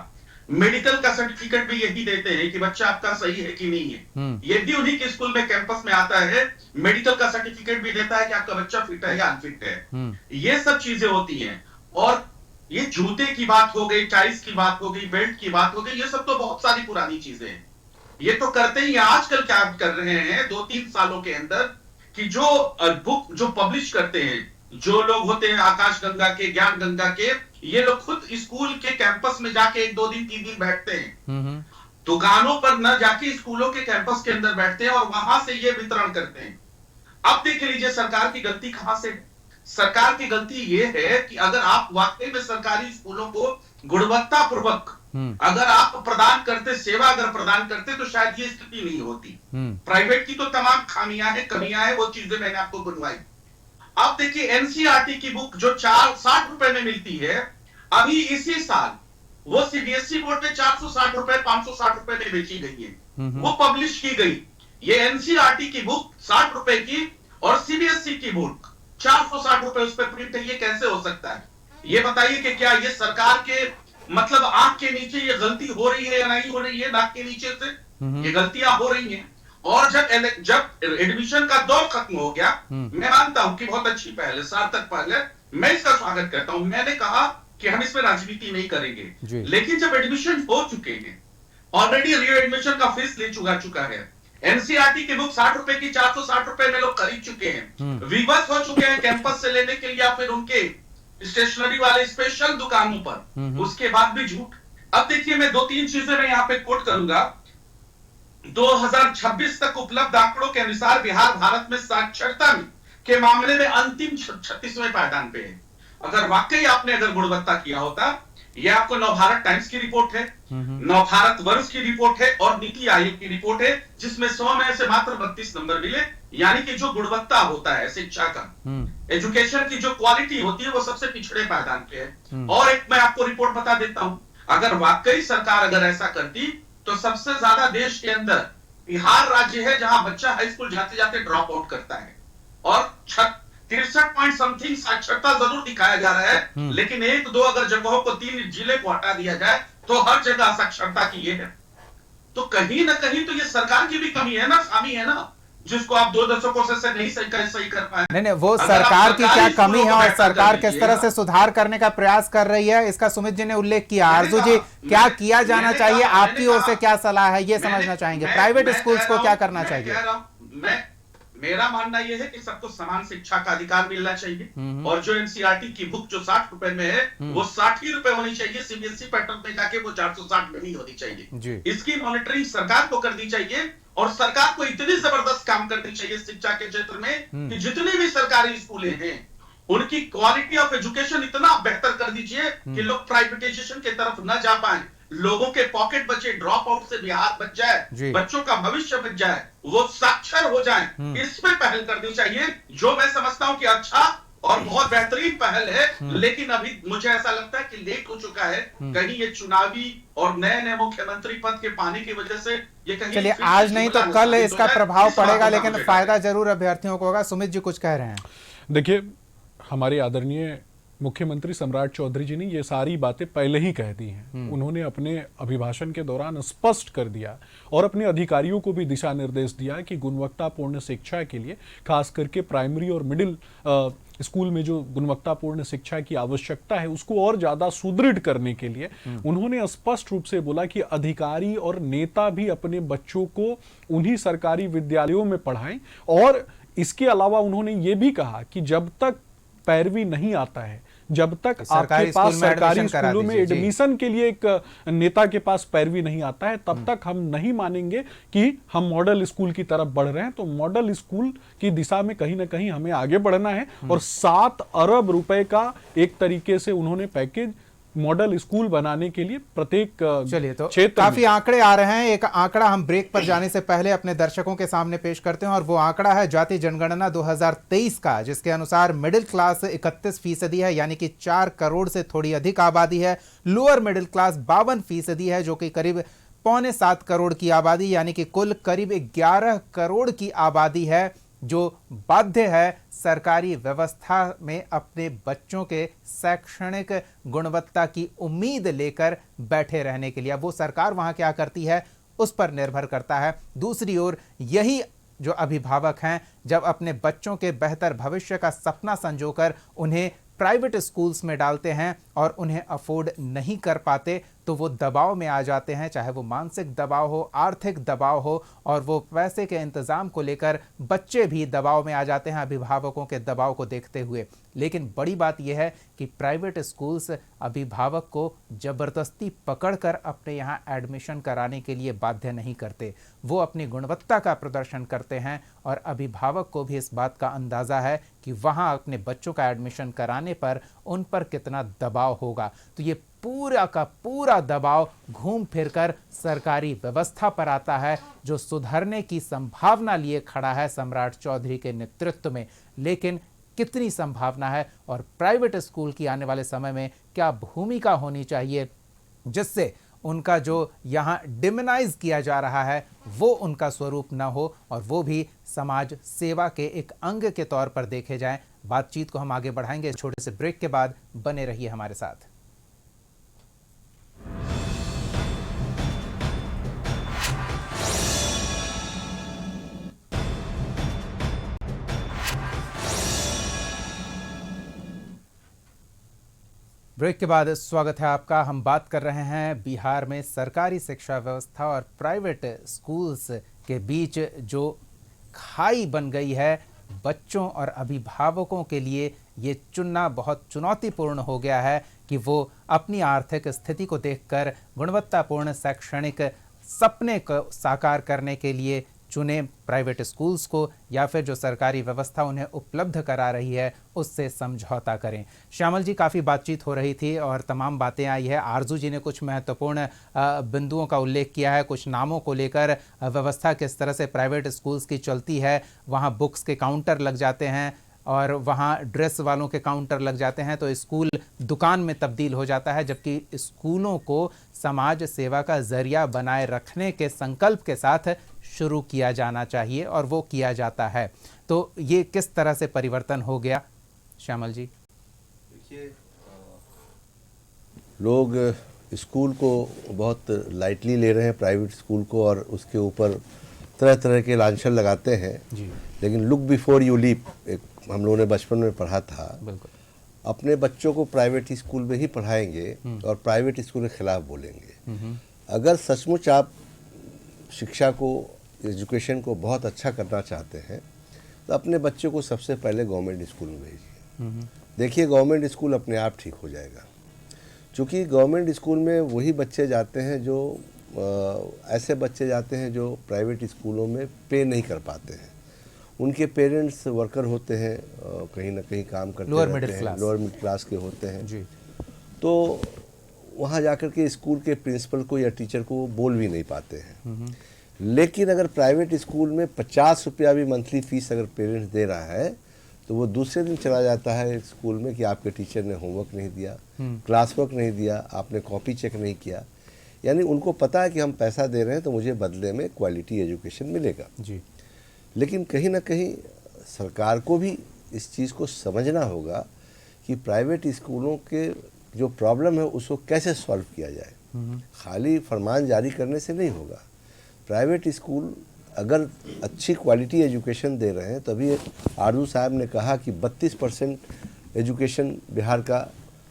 मेडिकल का सर्टिफिकेट भी यही देते हैं कि बच्चा आपका सही है कि नहीं है। ये भी उन्हीं के स्कूल में कैंपस में आता है, मेडिकल का सर्टिफिकेट भी देता है कि आपका बच्चा फिट है या अनफिट है। ये सब चीजें होती हैं। और ये जूते की बात हो गई, टाइल्स की बात हो गई, बेल्ट की बात हो गई, ये सब तो बहुत सारी पुरानी चीजें हैं, ये तो करते ही। आजकल क्या कर रहे हैं 2-3 सालों के अंदर कि जो बुक जो पब्लिश करते हैं, जो लोग होते हैं आकाश गंगा के, ज्ञान गंगा के, ये लोग खुद स्कूल के कैंपस में जाके 1-2 दिन 3 दिन बैठते हैं, दुकानों पर न जाके स्कूलों के कैंपस के अंदर बैठते हैं और वहां से ये वितरण करते हैं। अब देख लीजिए सरकार की गलती कहां से। सरकार की गलती ये है कि अगर आप वाकई में सरकारी स्कूलों को गुणवत्ता पूर्वक अगर आप प्रदान करते, सेवा अगर प्रदान करते, तो शायद ये स्थिति नहीं होती। प्राइवेट की तो तमाम खामियां हैं, कमियां हैं, वो चीजें मैंने आपको बुलवाई। अब देखिए, एनसीईआरटी की बुक जो 60 रुपए में मिलती है, अभी इसी साल वो सीबीएसई बोर्ड में 460 रुपए 560 रुपए में बेची गई है, वो पब्लिश की गई। ये एनसीईआरटी की बुक 60 रुपए की और सीबीएसई की बुक 460 रुपए उस पर प्रिंट है। ये कैसे हो सकता है? ये बताइए कि क्या ये सरकार के मतलब आंख के नीचे ये गलती हो रही है या नहीं हो रही है, नाक के नीचे से ये गलतियां हो रही हैं। और जब एडमिशन का दौर खत्म हो गया, मैं मानता हूं कि बहुत अच्छी पहल है, सार्थक पहल है, मैं इसका स्वागत करता हूं। मैंने कहा कि हम इसमें राजनीति नहीं करेंगे, लेकिन जब एडमिशन हो चुके हैं, ऑलरेडी री एडमिशन का फीस ले चुका है, एनसीईआरटी की बुक 60 रुपए की 460 रुपए में लोग खरीद चुके हैं, विवश हो चुके हैं कैंपस से लेने के लिए या फिर उनके स्टेशनरी वाले स्पेशल दुकानों पर, उसके बाद भी झूठ। अब देखिए, मैं 2-3 चीजें मैं यहाँ पे कोट करूंगा। 2026 तक उपलब्ध आंकड़ों के अनुसार बिहार भारत में साक्षरता के मामले में अंतिम 36वें पायदान पे है। अगर वाकई आपने अगर गुणवत्ता किया होता, यह आपको नवभारत टाइम्स की रिपोर्ट है, नवभारत वर्ष की रिपोर्ट है और नीति आयोग की रिपोर्ट है, जिसमें 100 में से मात्र 32 नंबर मिले। यानी कि जो गुणवत्ता होता है शिक्षा का, एजुकेशन की जो क्वालिटी होती है, वो सबसे पिछड़े पायदान पे है। और एक मैं आपको रिपोर्ट बता देता हूं, अगर वाकई सरकार अगर ऐसा करती तो सबसे ज्यादा देश के अंदर बिहार राज्य है जहां बच्चा हाई स्कूल जाते जाते ड्रॉप आउट करता है, और 63 पॉइंट समथिंग साक्षरता जरूर दिखाया जा रहा है, लेकिन 1-2 अगर जगहों को 3 जिले को हटा दिया जाए तो हर जगह साक्षरता की ये है। तो कहीं ना कहीं तो ये सरकार की भी कमी है ना, खामी है ना, जिसको आप 2 दशकों से नहीं सही कर पाए। नहीं, वो सरकार की क्या कमी है और सरकार किस तरह से सुधार करने का प्रयास कर रही है, इसका सुमित जी ने उल्लेख किया। आरजू जी, क्या किया जाना चाहिए, आपकी ओर से क्या सलाह है, ये समझना चाहेंगे। प्राइवेट स्कूल्स को क्या करना चाहिए? मेरा मानना यह है कि सबको समान शिक्षा का अधिकार मिलना चाहिए, और जो एनसीईआरटी की बुक जो 60 रुपए में है, वो 60 ही रुपए होनी चाहिए। सीबीएसई पैटर्न में जाके वो 460 में नहीं होनी चाहिए। इसकी मॉनिटरिंग सरकार को करनी चाहिए, और सरकार को इतनी जबरदस्त काम करनी चाहिए शिक्षा के क्षेत्र में कि जितनी भी सरकारी स्कूलें हैं, उनकी क्वालिटी ऑफ एजुकेशन इतना बेहतर कर दीजिए कि लोग प्राइवेटाइजेशन की तरफ न जा पाए, लोगों के पॉकेट बचे, ड्रॉप आउट से बिहार बच जाए, बच्चों का भविष्य बच जाए, वो साक्षर हो जाए। इस पे पहल करनी चाहिए, जो मैं समझता हूं कि अच्छा और बहुत बेहतरीन पहल है, लेकिन अभी मुझे ऐसा लगता है कि लेट हो चुका है। कहीं ये चुनावी और नए मुख्यमंत्री पद के पाने की वजह से ये कहीं, चलिए आज नहीं तो कल इसका प्रभाव पड़ेगा, लेकिन फायदा जरूर अभ्यर्थियों को होगा। सुमित जी कुछ कह रहे हैं। देखिए, हमारे आदरणीय मुख्यमंत्री सम्राट चौधरी जी ने ये सारी बातें पहले ही कह दी हैं। उन्होंने अपने अभिभाषण के दौरान स्पष्ट कर दिया और अपने अधिकारियों को भी दिशा निर्देश दिया कि गुणवत्तापूर्ण शिक्षा के लिए, खास करके प्राइमरी और मिडिल स्कूल में जो गुणवत्तापूर्ण शिक्षा की आवश्यकता है, उसको और ज्यादा सुदृढ़ करने के लिए उन्होंने स्पष्ट रूप से बोला कि अधिकारी और नेता भी अपने बच्चों को उन्हीं सरकारी विद्यालयों में पढ़ाएं। और इसके अलावा उन्होंने ये भी कहा कि जब तक पैरवी नहीं आता है, जब तक आपके पास सरकारी स्कूलों में एडमिशन के लिए एक नेता के पास पैरवी नहीं आता है, तब तक हम नहीं मानेंगे कि हम मॉडल स्कूल की तरफ बढ़ रहे हैं। तो मॉडल स्कूल की दिशा में कहीं ना कहीं हमें आगे बढ़ना है, और 7 अरब रुपए का एक तरीके से उन्होंने पैकेज मॉडल स्कूल बनाने के लिए प्रत्येक चलिए, तो काफी आंकड़े आ रहे हैं। एक आंकड़ा हम ब्रेक पर जाने से पहले अपने दर्शकों के सामने पेश करते हैं, और वो आंकड़ा है जातीय जनगणना 2023 का, जिसके अनुसार मिडिल क्लास 31% है, यानी कि 4 करोड़ से थोड़ी अधिक आबादी है। लोअर मिडिल क्लास 52% है, जो कि करीब 6.25 करोड़ की आबादी, यानी कि कुल करीब 11 करोड़ की आबादी है, जो बाध्य है सरकारी व्यवस्था में अपने बच्चों के शैक्षणिक गुणवत्ता की उम्मीद लेकर बैठे रहने के लिए। वो सरकार वहां क्या करती है उस पर निर्भर करता है। दूसरी ओर यही जो अभिभावक हैं, जब अपने बच्चों के बेहतर भविष्य का सपना संजोकर उन्हें प्राइवेट स्कूल्स में डालते हैं और उन्हें अफोर्ड नहीं कर पाते, तो वो दबाव में आ जाते हैं, चाहे वो मानसिक दबाव हो, आर्थिक दबाव हो, और वो पैसे के इंतजाम को लेकर बच्चे भी दबाव में आ जाते हैं अभिभावकों के दबाव को देखते हुए। लेकिन बड़ी बात यह है कि प्राइवेट स्कूल्स अभिभावक को जबरदस्ती पकड़कर अपने यहाँ एडमिशन कराने के लिए बाध्य नहीं करते। वो अपनी गुणवत्ता का प्रदर्शन करते हैं, और अभिभावक को भी इस बात का अंदाज़ा है कि वहाँ अपने बच्चों का एडमिशन कराने पर उन पर कितना दबाव होगा। तो ये पूरा का पूरा दबाव घूम फिरकर सरकारी व्यवस्था पर आता है, जो सुधरने की संभावना लिए खड़ा है सम्राट चौधरी के नेतृत्व में। लेकिन कितनी संभावना है, और प्राइवेट स्कूल की आने वाले समय में क्या भूमिका होनी चाहिए, जिससे उनका जो यहाँ डिमोनाइज किया जा रहा है वो उनका स्वरूप न हो, और वो भी समाज सेवा के एक अंग के तौर पर देखे जाएं। बातचीत को हम आगे बढ़ाएंगे छोटे से ब्रेक के बाद। बने रहिए हमारे साथ। ब्रेक के बाद स्वागत है आपका। हम बात कर रहे हैं बिहार में सरकारी शिक्षा व्यवस्था और प्राइवेट स्कूल्स के बीच जो खाई बन गई है, बच्चों और अभिभावकों के लिए ये चुनना बहुत चुनौतीपूर्ण हो गया है कि वो अपनी आर्थिक स्थिति को देखकर गुणवत्तापूर्ण शैक्षणिक सपने को साकार करने के लिए चुने प्राइवेट स्कूल्स को, या फिर जो सरकारी व्यवस्था उन्हें उपलब्ध करा रही है उससे समझौता करें। श्यामल जी, काफ़ी बातचीत हो रही थी और तमाम बातें आई है। आरजू जी ने कुछ महत्वपूर्ण बिंदुओं का उल्लेख किया है, कुछ नामों को लेकर, व्यवस्था किस तरह से प्राइवेट स्कूल्स की चलती है। वहाँ बुक्स के काउंटर लग जाते हैं और वहाँ ड्रेस वालों के काउंटर लग जाते हैं, तो स्कूल दुकान में तब्दील हो जाता है, जबकि स्कूलों को समाज सेवा का जरिया बनाए रखने के संकल्प के साथ शुरू किया जाना चाहिए और वो किया जाता है। तो ये किस तरह से परिवर्तन हो गया श्यामल जी? देखिए, लोग स्कूल को बहुत लाइटली ले रहे हैं, प्राइवेट स्कूल को, और उसके ऊपर तरह तरह के लांछन लगाते हैं जी। लेकिन लुक बिफोर यू लीप, एक हम लोगों ने बचपन में पढ़ा था। बिल्कुल। अपने बच्चों को प्राइवेट स्कूल में ही पढ़ाएंगे और प्राइवेट स्कूल के खिलाफ बोलेंगे। अगर सचमुच आप शिक्षा को, एजुकेशन को बहुत अच्छा करना चाहते हैं तो अपने बच्चों को सबसे पहले गवर्नमेंट स्कूल में भेजिए। देखिए, गवर्नमेंट स्कूल अपने आप ठीक हो जाएगा, क्योंकि गवर्नमेंट स्कूल में वही बच्चे जाते हैं जो ऐसे बच्चे जाते हैं जो प्राइवेट स्कूलों में पे नहीं कर पाते हैं। उनके पेरेंट्स वर्कर होते हैं, कहीं ना कहीं काम करते लोअर रहते मिडिल हैं, क्लास। लोअर मिडिल क्लास के होते हैं जी। तो वहाँ जाकर के स्कूल के प्रिंसिपल को या टीचर को बोल भी नहीं पाते हैं। लेकिन अगर प्राइवेट स्कूल में 50 रुपया भी मंथली फीस अगर पेरेंट्स दे रहा है तो वो दूसरे दिन चला जाता है स्कूल में कि आपके टीचर ने होमवर्क नहीं दिया, क्लास वर्क नहीं दिया, आपने कॉपी चेक नहीं किया। यानी उनको पता है कि हम पैसा दे रहे हैं तो मुझे बदले में क्वालिटी एजुकेशन मिलेगा जी। लेकिन कहीं ना कहीं सरकार को भी इस चीज़ को समझना होगा कि प्राइवेट स्कूलों के जो प्रॉब्लम है उसको कैसे सॉल्व किया जाए। खाली फरमान जारी करने से नहीं होगा। प्राइवेट स्कूल अगर अच्छी क्वालिटी एजुकेशन दे रहे हैं, तभी आरजू साहब ने कहा कि 32% एजुकेशन बिहार का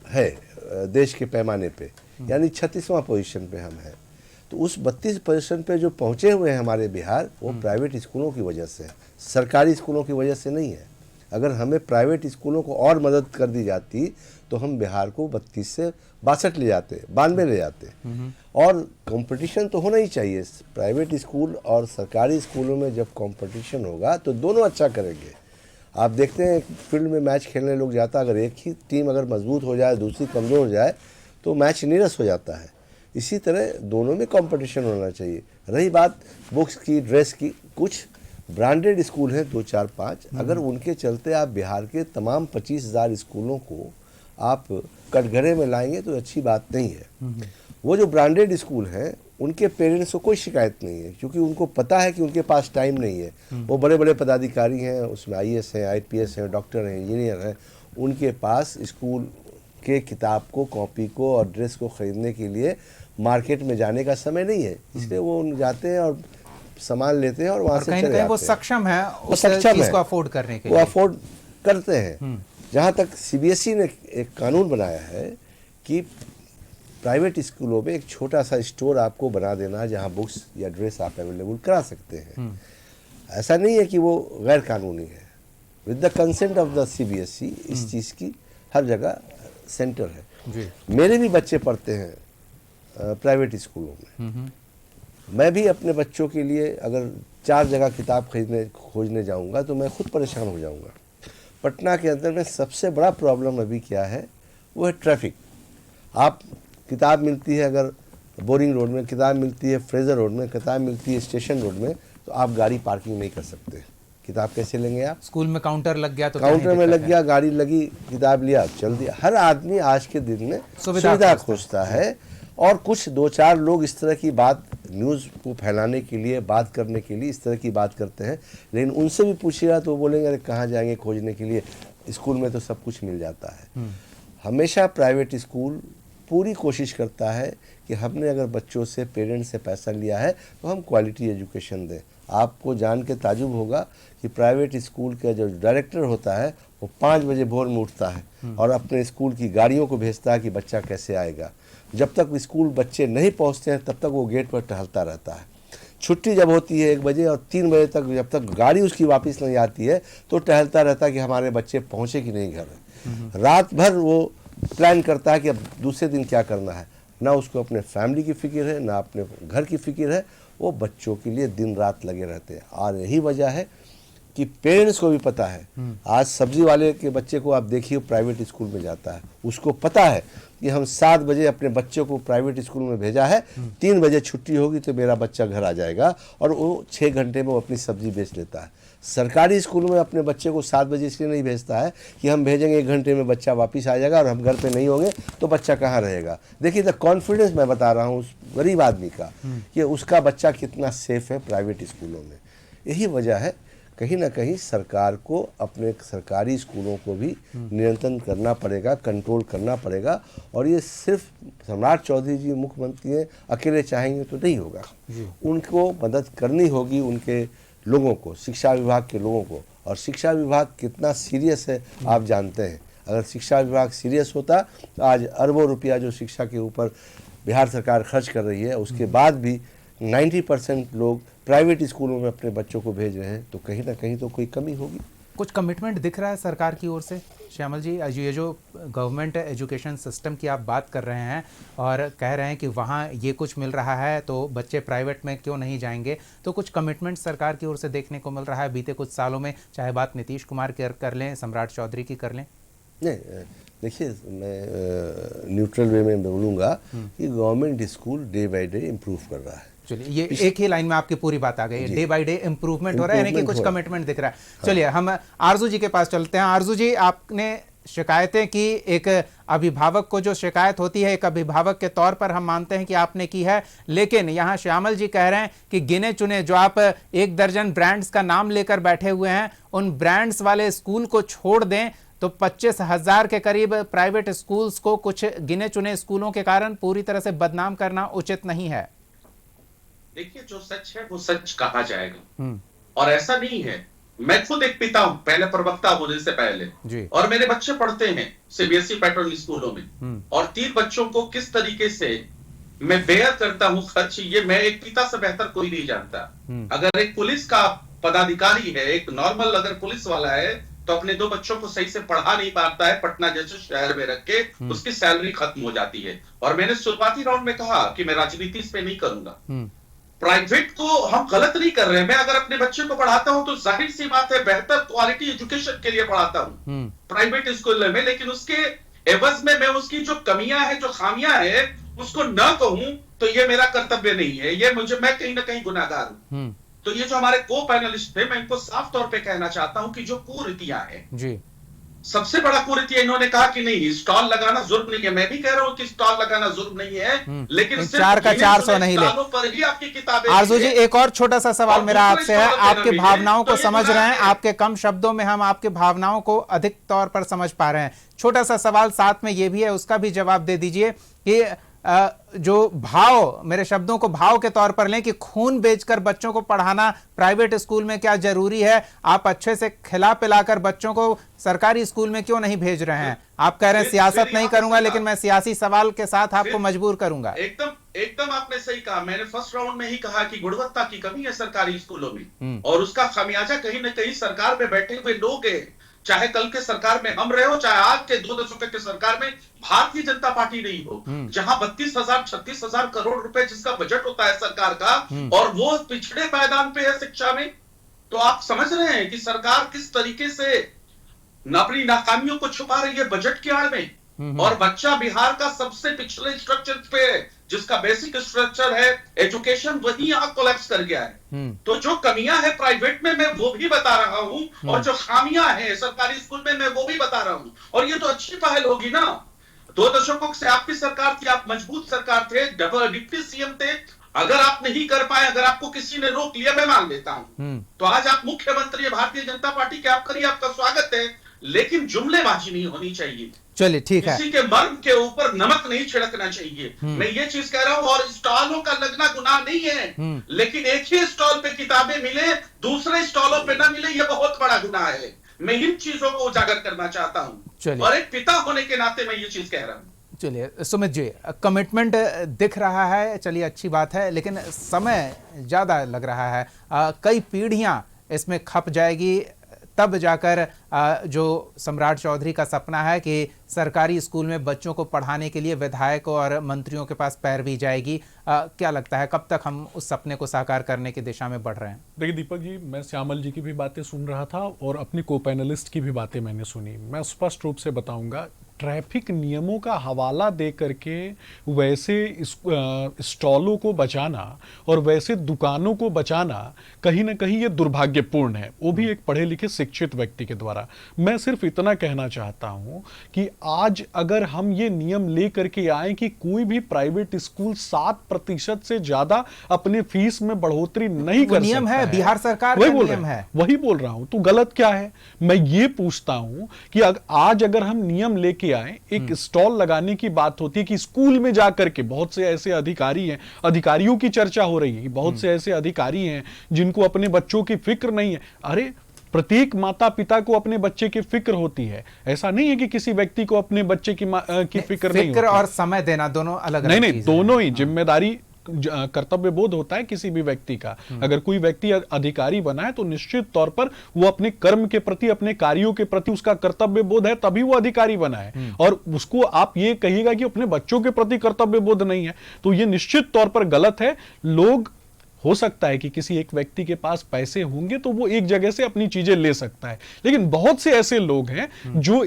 है देश के पैमाने पे, यानी 36वां पोजीशन पे हम हैं। तो उस 32% पे जो पहुँचे हुए हैं हमारे बिहार, वो प्राइवेट स्कूलों की वजह से है, सरकारी स्कूलों की वजह से नहीं है। अगर हमें प्राइवेट स्कूलों को और मदद कर दी जाती तो हम बिहार को 32 से 62 ले जाते, 92 ले जाते। और कंपटीशन तो होना ही चाहिए। प्राइवेट स्कूल और सरकारी स्कूलों में जब कंपटीशन होगा तो दोनों अच्छा करेंगे। आप देखते हैं फील्ड में मैच खेलने लोग जाता, अगर एक ही टीम अगर मजबूत हो जाए, दूसरी कमज़ोर हो जाए तो मैच नीरस हो जाता है। इसी तरह दोनों में कंपटीशन होना चाहिए। रही बात बुक्स की, ड्रेस की, कुछ ब्रांडेड स्कूल हैं 2, 4, 5, अगर उनके चलते आप बिहार के तमाम 25,000 स्कूलों को आप कटघरे में लाएंगे तो अच्छी बात नहीं है। वो जो ब्रांडेड स्कूल हैं उनके पेरेंट्स को कोई शिकायत नहीं है, क्योंकि उनको पता है कि उनके पास टाइम नहीं है। वो बड़े बड़े पदाधिकारी हैं, उसमें IAS हैं, IPS हैं, डॉक्टर हैं, इंजीनियर हैं, उनके पास स्कूल के किताब को, कॉपी को और ड्रेस को ख़रीदने के लिए मार्केट में जाने का समय नहीं है। इसलिए वो जाते हैं और सामान लेते हैं और वहाँ से चले जाते हैं। वो सक्षम है उस चीज़ को अफोर्ड करने के लिए, वो अफोर्ड करते हैं। जहाँ तक CBSE ने एक कानून बनाया है कि प्राइवेट स्कूलों में एक छोटा सा स्टोर आपको बना देना है जहाँ बुक्स या ड्रेस आप अवेलेबल करा सकते हैं। ऐसा नहीं है कि वो गैर कानूनी है। With the consent of the CBSE इस चीज़ की हर जगह सेंटर है। जी। मेरे भी बच्चे पढ़ते हैं प्राइवेट स्कूलों में। मैं भी अपने बच्चों के लिए अगर 4 जगह किताब खोजने जाऊंगा तो मैं खुद परेशान हो जाऊंगा। पटना के अंदर में सबसे बड़ा प्रॉब्लम अभी क्या है, वो है ट्रैफिक। आप किताब मिलती है अगर बोरिंग रोड में, किताब मिलती है फ्रेजर रोड में, किताब मिलती है स्टेशन रोड में, तो आप गाड़ी पार्किंग नहीं कर सकते। किताब कैसे लेंगे आप? स्कूल में काउंटर लग गया तो काउंटर में लग गया, गाड़ी लगी, किताब लिया, चल दिया। हर आदमी आज के दिन में सुविधा खोजता है। और कुछ 2-4 लोग इस तरह की बात न्यूज़ को फैलाने के लिए, बात करने के लिए इस तरह की बात करते हैं, लेकिन उनसे भी पूछिएगा तो वो बोलेंगे अरे कहाँ जाएंगे खोजने के लिए, स्कूल में तो सब कुछ मिल जाता है। हमेशा प्राइवेट स्कूल पूरी कोशिश करता है कि हमने अगर बच्चों से, पेरेंट्स से पैसा लिया है तो हम क्वालिटी एजुकेशन दें। आपको जान के ताजुब होगा कि प्राइवेट स्कूल का जो डायरेक्टर होता है वो 5 बजे भोर में उठता है और अपने स्कूल की गाड़ियों को भेजता है कि बच्चा कैसे आएगा। जब तक स्कूल बच्चे नहीं पहुंचते हैं तब तक वो गेट पर टहलता रहता है। छुट्टी जब होती है 1 बजे और 3 बजे तक जब तक गाड़ी उसकी वापस नहीं आती है तो टहलता रहता है कि हमारे बच्चे पहुँचे कि नहीं घर। रात भर वो प्लान करता है कि अब दूसरे दिन क्या करना है। ना उसको अपने फैमिली की फिक्र है, ना अपने घर की फिक्र है, वो बच्चों के लिए दिन रात लगे रहते हैं। और यही वजह है कि पेरेंट्स को भी पता है। आज सब्जी वाले के बच्चे को आप देखिए प्राइवेट स्कूल में जाता है, उसको पता है कि हम 7 बजे अपने बच्चे को प्राइवेट स्कूल में भेजा है, 3 बजे छुट्टी होगी तो मेरा बच्चा घर आ जाएगा और वो 6 घंटे में वो अपनी सब्जी बेच लेता है। सरकारी स्कूल में अपने बच्चे को 7 बजे इसलिए नहीं भेजता है कि हम भेजेंगे 1 घंटे में बच्चा वापस आ जाएगा और हम घर पे नहीं होंगे तो बच्चा कहाँ रहेगा। देखिए द कॉन्फिडेंस मैं बता रहा हूँ उस गरीब आदमी का कि उसका बच्चा कितना सेफ है प्राइवेट स्कूलों में। यही वजह है कहीं ना कहीं सरकार को अपने सरकारी स्कूलों को भी नियंत्रण करना पड़ेगा, कंट्रोल करना पड़ेगा। और ये सिर्फ सम्राट चौधरी जी मुख्यमंत्री अकेले चाहेंगे तो नहीं होगा, उनको मदद करनी होगी उनके लोगों को, शिक्षा विभाग के लोगों को। और शिक्षा विभाग कितना सीरियस है आप जानते हैं। अगर शिक्षा विभाग सीरियस होता तो आज अरबों रुपया जो शिक्षा के ऊपर बिहार सरकार खर्च कर रही है उसके बाद भी 90% लोग प्राइवेट स्कूलों में अपने बच्चों को भेज रहे हैं, तो कहीं ना कहीं तो कोई कमी होगी। कुछ कमिटमेंट दिख रहा है सरकार की ओर से श्यामल जी? ये जो गवर्नमेंट एजुकेशन सिस्टम की आप बात कर रहे हैं और कह रहे हैं कि वहाँ ये कुछ मिल रहा है तो बच्चे प्राइवेट में क्यों नहीं जाएंगे, तो कुछ कमिटमेंट सरकार की ओर से देखने को मिल रहा है बीते कुछ सालों में, चाहे बात नीतीश कुमार की कर लें, सम्राट चौधरी की कर लें? नहीं, देखिए मैं न्यूट्रल वे में बोलूँगा कि government school day by day improve कर रहा है। चलिए, ये एक ही लाइन में आपकी पूरी बात आ गई है, डे बाय डे इम्प्रूवमेंट हो रहा है, यानी कि कुछ कमिटमेंट दिख रहा है। चलिए हम आरजू जी के पास चलते हैं। आरजू जी, आपने शिकायतें की, एक अभिभावक को जो शिकायत होती है एक अभिभावक के तौर पर हम मानते हैं कि आपने की है, लेकिन यहाँ श्यामल जी कह रहे हैं कि गिने चुने जो आप 1 दर्जन ब्रांड्स का नाम लेकर बैठे हुए हैं, उन ब्रांड्स वाले स्कूल को छोड़ दें तो 25,000 के करीब प्राइवेट स्कूल्स को कुछ गिने चुने स्कूलों के कारण पूरी तरह से बदनाम करना उचित नहीं है। देखिए, जो सच है वो सच कहा जाएगा और ऐसा नहीं है। मैं खुद एक पिता हूं, पहले प्रवक्ता होने से पहले जी। और मेरे बच्चे पढ़ते हैं सीबीएसई पैटर्न स्कूलों में और 3 बच्चों को किस तरीके से मैं बेयर करता हूं खर्च, ये मैं एक पिता से बेहतर कोई नहीं जानता। अगर एक पुलिस का पदाधिकारी है, एक नॉर्मल अगर पुलिस वाला है तो अपने 2 बच्चों को सही से पढ़ा नहीं पाता है, पटना जैसे शहर में रख के उसकी सैलरी खत्म हो जाती है। और मैंने शुरुआती राउंड में कहा कि मैं राजनीति इस पे नहीं करूंगा। प्राइवेट को हम गलत नहीं कर रहे हैं। मैं अगर अपने बच्चे को पढ़ाता हूं तो जाहिर सी बात है बेहतर क्वालिटी एजुकेशन के लिए पढ़ाता हूं प्राइवेट स्कूल में, लेकिन उसके एवज में मैं उसकी जो कमियां है, जो खामियां है, उसको न कहूं तो ये मेरा कर्तव्य नहीं है, ये मैं कहीं ना कहीं गुनाहगार हूं। तो ये जो हमारे को पैनलिस्ट थे, मैं इनको साफ तौर पे कहना चाहता हूं कि जो कुरीतियां हैं जी, सबसे बड़ा कुरीति इन्होंने कहा कि नहीं स्टॉल लगाना जुर्म नहीं है। मैं भी कह रहा हूं कि स्टॉल लगाना जुर्म नहीं है, लेकिन 4 का 400 नहीं ले। पर ही आपकी किताबें। आरजू जी, एक और छोटा सा सवाल मेरा आपसे है, आपके भावनाओं को समझ रहे हैं, आपके कम शब्दों में हम आपके भावनाओं को अधिक तौर पर समझ पा रहे हैं। छोटा सा सवाल साथ में ये भी है, उसका भी जवाब दे दीजिए कि जो भाव, मेरे शब्दों को भाव के तौर पर लें कि खून बेचकर बच्चों को पढ़ाना प्राइवेट स्कूल में क्या जरूरी है? आप अच्छे से खिला पिलाकर बच्चों को सरकारी स्कूल में क्यों नहीं भेज रहे हैं? आप कह रहे हैं सियासत नहीं करूंगा, लेकिन मैं सियासी सवाल के साथ आपको मजबूर करूंगा। एकदम आपने सही कहा। मैंने फर्स्ट राउंड में ही कहा कि गुणवत्ता की कमी है सरकारी स्कूलों में और उसका खामियाजा कहीं ना कहीं सरकार में बैठे हुए लोग हैं। चाहे कल के सरकार में हम रहे हो, चाहे आज के 2 दशकों के सरकार में भारतीय जनता पार्टी नहीं हो, जहां 32,000 36,000 करोड़ रुपए जिसका बजट होता है सरकार का और वो पिछड़े पायदान पे है शिक्षा में, तो आप समझ रहे हैं कि सरकार किस तरीके से अपनी नाकामियों को छुपा रही है बजट की आड़ में। और बच्चा बिहार का सबसे पिछले स्ट्रक्चर पे, जिसका बेसिक स्ट्रक्चर है एजुकेशन, वही यहाँ कोलैप्स कर गया है। तो जो कमियां है प्राइवेट में मैं वो भी बता रहा हूं और जो खामियां हैं सरकारी स्कूल में मैं वो भी बता रहा हूं। और ये तो अच्छी पहल होगी ना। 2 दशकों से आपकी सरकार थी, आप मजबूत सरकार थे, डिप्टी सीएम थे। अगर आप नहीं कर पाए, अगर आपको किसी ने रोक लिया, मैं मान लेता हूं, तो आज आप मुख्यमंत्री है भारतीय जनता पार्टी के, आप करिए, आपका स्वागत है, लेकिन जुमलेबाजी नहीं होनी चाहिए। चलिए ठीक है, किसी के मर्म के ऊपर नमक नहीं छिड़कना चाहिए। मैं ये चीज कह रहा हूं। और स्टॉलों का लगना गुनाह नहीं है, लेकिन एक ही स्टॉल पे किताबें मिले, दूसरे स्टॉलों पे ना मिले, ये बहुत बड़ा गुनाह है। मैं इन चीजों को उजागर करना चाहता हूं चलिए। और एक पिता होने के नाते मैं ये चीज कह रहा हूं। चलिए सुमित जी, कमिटमेंट दिख रहा है, चलिए अच्छी बात है, लेकिन समय ज़्यादा लग रहा है। कई पीढ़ियां इसमें खप जाएगी, तब जाकर जो सम्राट चौधरी का सपना है कि सरकारी स्कूल में बच्चों को पढ़ाने के लिए विधायकों और मंत्रियों के पास पैरवी जाएगी। क्या लगता है कब तक हम उस सपने को साकार करने की दिशा में बढ़ रहे हैं? देखिए दीपक जी, मैं श्यामल जी की भी बातें सुन रहा था और अपनी को पैनलिस्ट की भी बातें मैंने सुनी। मैं स्पष्ट रूप से बताऊंगा, ट्रैफिक नियमों का हवाला दे करके वैसे स्टॉलों को बचाना और वैसे दुकानों को बचाना कहीं ना कहीं ये दुर्भाग्यपूर्ण है, वो भी एक पढ़े लिखे शिक्षित व्यक्ति के द्वारा। मैं सिर्फ इतना कहना चाहता हूं कि आज अगर हम ये नियम ले करके आए कि कोई भी प्राइवेट स्कूल 7% से ज्यादा अपने फीस में बढ़ोतरी नहीं कर सकता नियम है, बिहार सरकार वही का बोल नियम रहे है। हैं, वही बोल रहा हूं, तो गलत क्या है? मैं ये पूछता हूं कि आज अगर हम नियम लेके आए, एक स्टॉल लगाने की बात होती है कि स्कूल में जाकर के बहुत से ऐसे अधिकारी हैं, अधिकारियों की चर्चा हो रही है कि बहुत से ऐसे अधिकारी हैं जिनको अपने बच्चों की फिक्र नहीं है। अरे प्रत्येक माता पिता को अपने बच्चे की फिक्र होती है, ऐसा नहीं है कि किसी व्यक्ति को अपने बच्चे की फिक्र नहीं होती। और समय देना दोनों अलग नहीं, चीजें दोनों हैं। ही जिम्मेदारी कर्तव्य बोध होता है किसी भी व्यक्ति का। अगर कोई व्यक्ति अधिकारी बना है तो निश्चित तौर पर वो अपने कर्म के प्रति, अपने कार्यों के प्रति उसका कर्तव्य बोध है, तभी वो अधिकारी बना है। और उसको आप ये कहिएगा कि अपने बच्चों के प्रति कर्तव्य बोध नहीं है, तो ये निश्चित तौर पर गलत है। लोग, हो सकता है कि किसी एक व्यक्ति के पास पैसे होंगे तो वो एक जगह से अपनी चीजें ले सकता है, लेकिन बहुत से ऐसे लोग हैं जो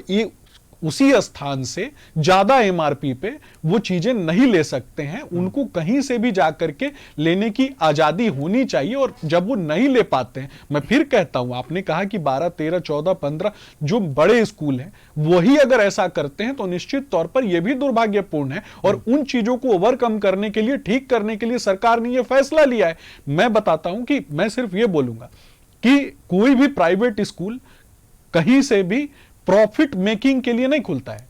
उसी स्थान से ज्यादा एमआरपी पे वो चीजें नहीं ले सकते हैं। उनको कहीं से भी जाकर के लेने की आजादी होनी चाहिए, और जब वो नहीं ले पाते हैं, मैं फिर कहता हूं, आपने कहा कि 12, 13, 14, 15 जो बड़े स्कूल हैं वही अगर ऐसा करते हैं तो निश्चित तौर पर यह भी दुर्भाग्यपूर्ण है। और उन चीजों को ओवरकम करने के लिए, ठीक करने के लिए सरकार ने यह फैसला लिया है। मैं बताता हूं कि मैं सिर्फ यह बोलूंगा कि कोई भी प्राइवेट स्कूल कहीं से भी प्रॉफिट मेकिंग के लिए नहीं खुलता है।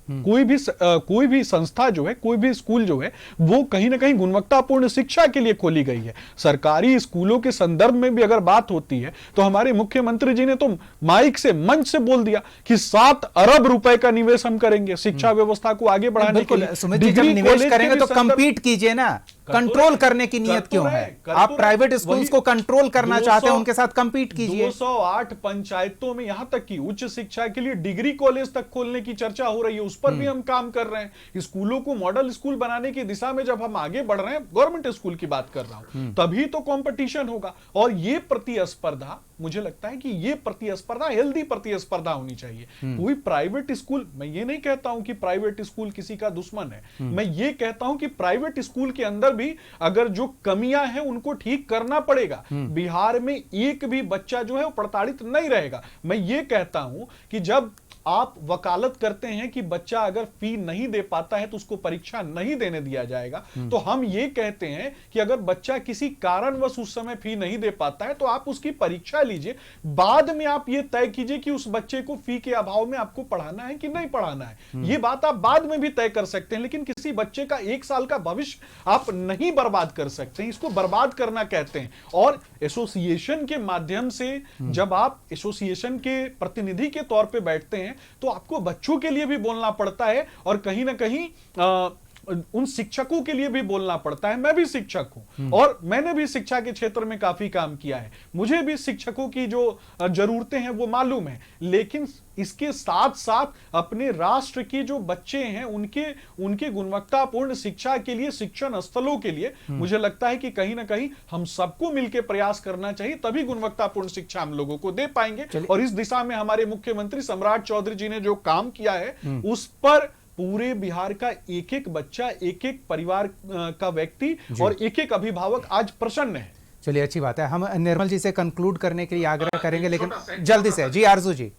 कोई भी संस्था जो है, कोई भी स्कूल जो है, वो कहीं ना कहीं गुणवत्तापूर्ण शिक्षा के लिए खोली गई है। सरकारी स्कूलों के संदर्भ में भी अगर बात होती है तो हमारे मुख्यमंत्री जी ने तो माइक से, मंच से बोल दिया कि 7 अरब रुपए का निवेश हम करेंगे शिक्षा व्यवस्था को आगे बढ़ाने के लिए। सुमित जी, जब निवेश करेंगे तो कंपीट कीजिए ना, कंट्रोल करने की नियत क्यों है? आप प्राइवेट स्कूल्स को कंट्रोल करना चाहते हैं, उनके साथ कंपीट कीजिए। 208 पंचायतों में यहां तक कि उच्च शिक्षा के लिए डिग्री कॉलेज तक खोलने की चर्चा हो रही है, उस पर भी हम काम कर रहे हैं। स्कूलों को मॉडल स्कूल बनाने की दिशा में जब हम आगे बढ़ रहे हैं, गवर्नमेंट स्कूल की बात कर रहा हूं, तभी तो कंपटीशन होगा। और ये प्रतिस्पर्धा, मुझे लगता है कि ये प्रतिस्पर्धा हेल्दी प्रतिस्पर्धा होनी चाहिए। कोई प्राइवेट स्कूल, मैं ये नहीं कहता हूं कि प्राइवेट स्कूल किसी का दुश्मन है, मैं ये कहता हूं कि प्राइवेट स्कूल के अंदर भी अगर जो कमियां हैं उनको ठीक करना पड़ेगा। बिहार में एक भी बच्चा जो है वो प्रताड़ित नहीं रहेगा। मैं ये कहता हूं कि जब आप वकालत करते हैं कि बच्चा अगर फी नहीं दे पाता है तो उसको परीक्षा नहीं देने दिया जाएगा, तो हम ये कहते हैं कि अगर बच्चा किसी कारणवश उस समय फी नहीं दे पाता है तो आप उसकी परीक्षा लीजिए, बाद में आप ये तय कीजिए कि उस बच्चे को फी के अभाव में आपको पढ़ाना है कि नहीं पढ़ाना है। ये बात आप बाद में भी तय कर सकते हैं, लेकिन किसी बच्चे का 1 साल का भविष्य आप नहीं बर्बाद कर सकते हैं। इसको बर्बाद करना कहते हैं। और एसोसिएशन के माध्यम से जब आप एसोसिएशन के प्रतिनिधि के तौर पर बैठते हैं तो आपको बच्चों के लिए भी बोलना पड़ता है, और कहीं ना कहीं उन शिक्षकों के लिए भी बोलना पड़ता है। मैं भी शिक्षक हूं और मैंने भी शिक्षा के क्षेत्र में काफी काम किया है, मुझे भी शिक्षकों की जो जरूरतें हैं वो मालूम है। लेकिन इसके साथ साथ अपने राष्ट्र के जो बच्चे हैं उनके गुणवत्तापूर्ण शिक्षा के लिए, शिक्षण स्थलों के लिए मुझे लगता है कि कहीं ना कहीं हम सबको मिलकर प्रयास करना चाहिए, तभी गुणवत्तापूर्ण शिक्षा हम लोगों को दे पाएंगे। और इस दिशा में हमारे मुख्यमंत्री सम्राट चौधरी जी ने जो काम किया है उस पर पूरे बिहार का एक एक बच्चा, एक एक परिवार का व्यक्ति और एक एक अभिभावक आज प्रसन्न है। चलिए, अच्छी बात है। हम निर्मल जी से कंक्लूड करने के लिए आग्रह करेंगे, लेकिन जल्दी से जी आरजू जी।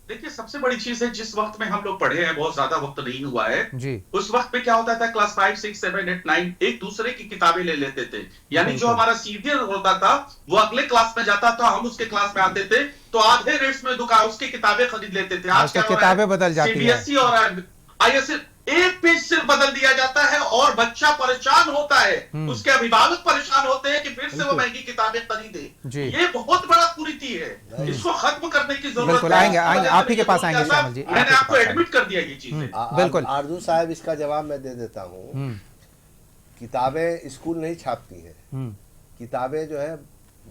देखिए, सबसे बड़ी चीज है, जिस वक्त में हम लोग पढ़े हैं, बहुत ज्यादा वक्त नहीं हुआ है जी, उस वक्त पे क्या होता था, क्लास 5, 6, 7, 8, 9 एक दूसरे की किताबें ले लेते थे। यानी जो हमारा सीनियर होता था वो अगले क्लास में जाता था, हम उसके क्लास में आते थे, तो आधे रेट्स में दुकान उसकी किताबें खरीद लेते थे। आज क्या किताबें बदल जाती है, सीबीएसई और एक पेज सिर्फ बदल दिया जाता है और बच्चा परेशान होता है, उसके अभिभावक परेशान होते हैं कि फिर से वो महंगी किताबें खरीदे। ये बहुत बड़ा कुरीति है, इसको खत्म करने की जरूरत बिल्कुल, है। आएंगे आप ही के पास आएंगे श्यामल जी, मैंने आपको एडमिट कर दिया ये चीजें। बिल्कुल। आरजू साहब, इसका जवाब मैं दे देता हूँ। किताबें स्कूल नहीं छापती है, किताबें जो है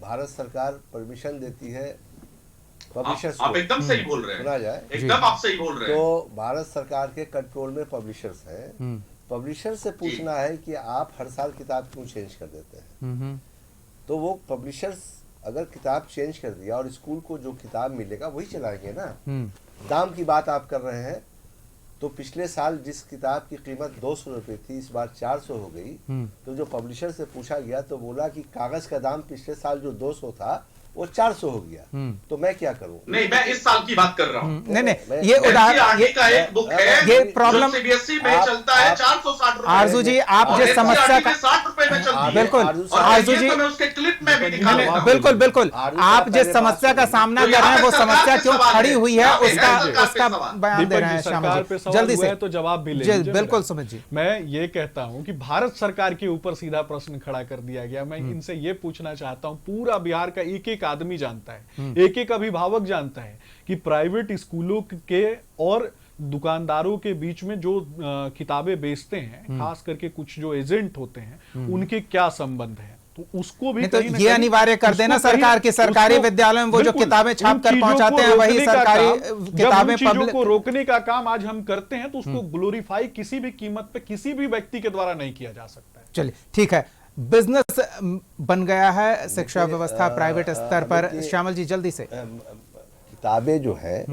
भारत सरकार परमिशन देती है पब्लिशर्स। आप एकदम सही बोल रहे सुना हैं, जाए, एकदम आप सही बोल रहे हैं। तो भारत सरकार के कंट्रोल में पब्लिशर्स हैं। पब्लिशर से पूछना है कि आप हर साल किताब क्यों चेंज कर देते हैं, तो वो पब्लिशर्स अगर किताब चेंज कर दिया और स्कूल को जो किताब मिलेगा वही चलाएंगे ना। दाम की बात आप कर रहे हैं, तो पिछले साल जिस किताब की कीमत 200 रुपये थी, इस बार 400 हो गई। तो जो पब्लिशर से पूछा गया तो बोला कि कागज का दाम पिछले साल जो 200 था वो 400 हो गया, तो मैं क्या करूं? नहीं, मैं इस साल की बात कर रहा हूँ। नहीं, ये उदाहरण, का एक बुक है, ये प्रॉब्लम सीबीएसई में चलता है 460 रुपए। आरजू जी, आप जिस समस्या का 60 रुपए में चलती है। बिल्कुल, आरजू जी, मैं उसके क्लिप में भी दिखाऊंगा। बिल्कुल बिल्कुल, आप जिस समस्या का सामना कर रहे हैं वो समस्या क्यों खड़ी हुई है उसका बयान दे रहे हैं श्यामल जी, जल्दी से तो जवाब भी जी। बिल्कुल सुमित जी, मैं ये कहता हूं कि भारत सरकार के ऊपर सीधा प्रश्न खड़ा कर दिया गया। मैं इनसे ये पूछना चाहता हूं, पूरा बिहार का एक एक आदमी जानता है, एक एक अभिभावक जानता है कि प्राइवेट स्कूलों के और दुकानदारों के बीच में जो किताबें बेचते हैं, खास करके कुछ जो एजेंट होते हैं, उनके क्या संबंध है। तो उसको भी तो ये अनिवार्य कर देना सरकार के सरकारी विद्यालय में वो जो किताबें छाप कर पहुंचाते हैं वही सरकारी किताबें चीजों को रोकने का काम आज हम करते हैं, तो उसको ग्लोरीफाई किसी भी कीमत पे किसी भी व्यक्ति के द्वारा नहीं किया जा सकता है। चलिए ठीक है, बिजनेस बन गया है शिक्षा व्यवस्था प्राइवेट स्तर पर। श्यामल जी जल्दी से, किताबें जो है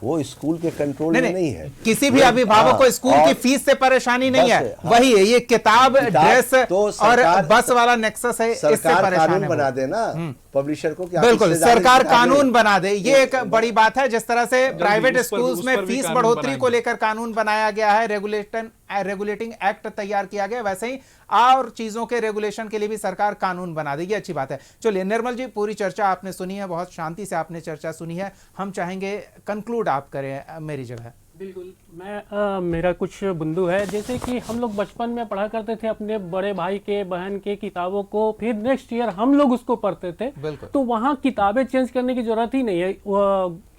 वो स्कूल के कंट्रोल में नहीं है। किसी भी अभिभावक को स्कूल की फीस से परेशानी नहीं है, वही है ये किताब ड्रेस और बस वाला नेक्सस है, इससे परेशान बना देना पब्लिशर को। बिल्कुल, सरकार कानून बना दे, ये एक बड़ी बात है। जिस तरह से प्राइवेट स्कूल्स में फीस बढ़ोतरी को लेकर कानून बनाया गया है, रेगुलेटिंग एक्ट तैयार किया गया, वैसे ही और चीजों के रेगुलेशन के लिए भी सरकार कानून बना देगी, अच्छी बात है। चलिए निर्मल जी, पूरी चर्चा आपने सुनी है, बहुत शांति से आपने चर्चा सुनी है, हम चाहेंगे कंक्लूड आप करें मेरी जगह। बिल्कुल, मैं मेरा कुछ बिंदु है, जैसे कि हम लोग बचपन में पढ़ा करते थे अपने बड़े भाई के बहन के किताबों को, फिर नेक्स्ट ईयर हम लोग उसको पढ़ते थे, तो वहाँ किताबें चेंज करने की जरूरत ही नहीं है।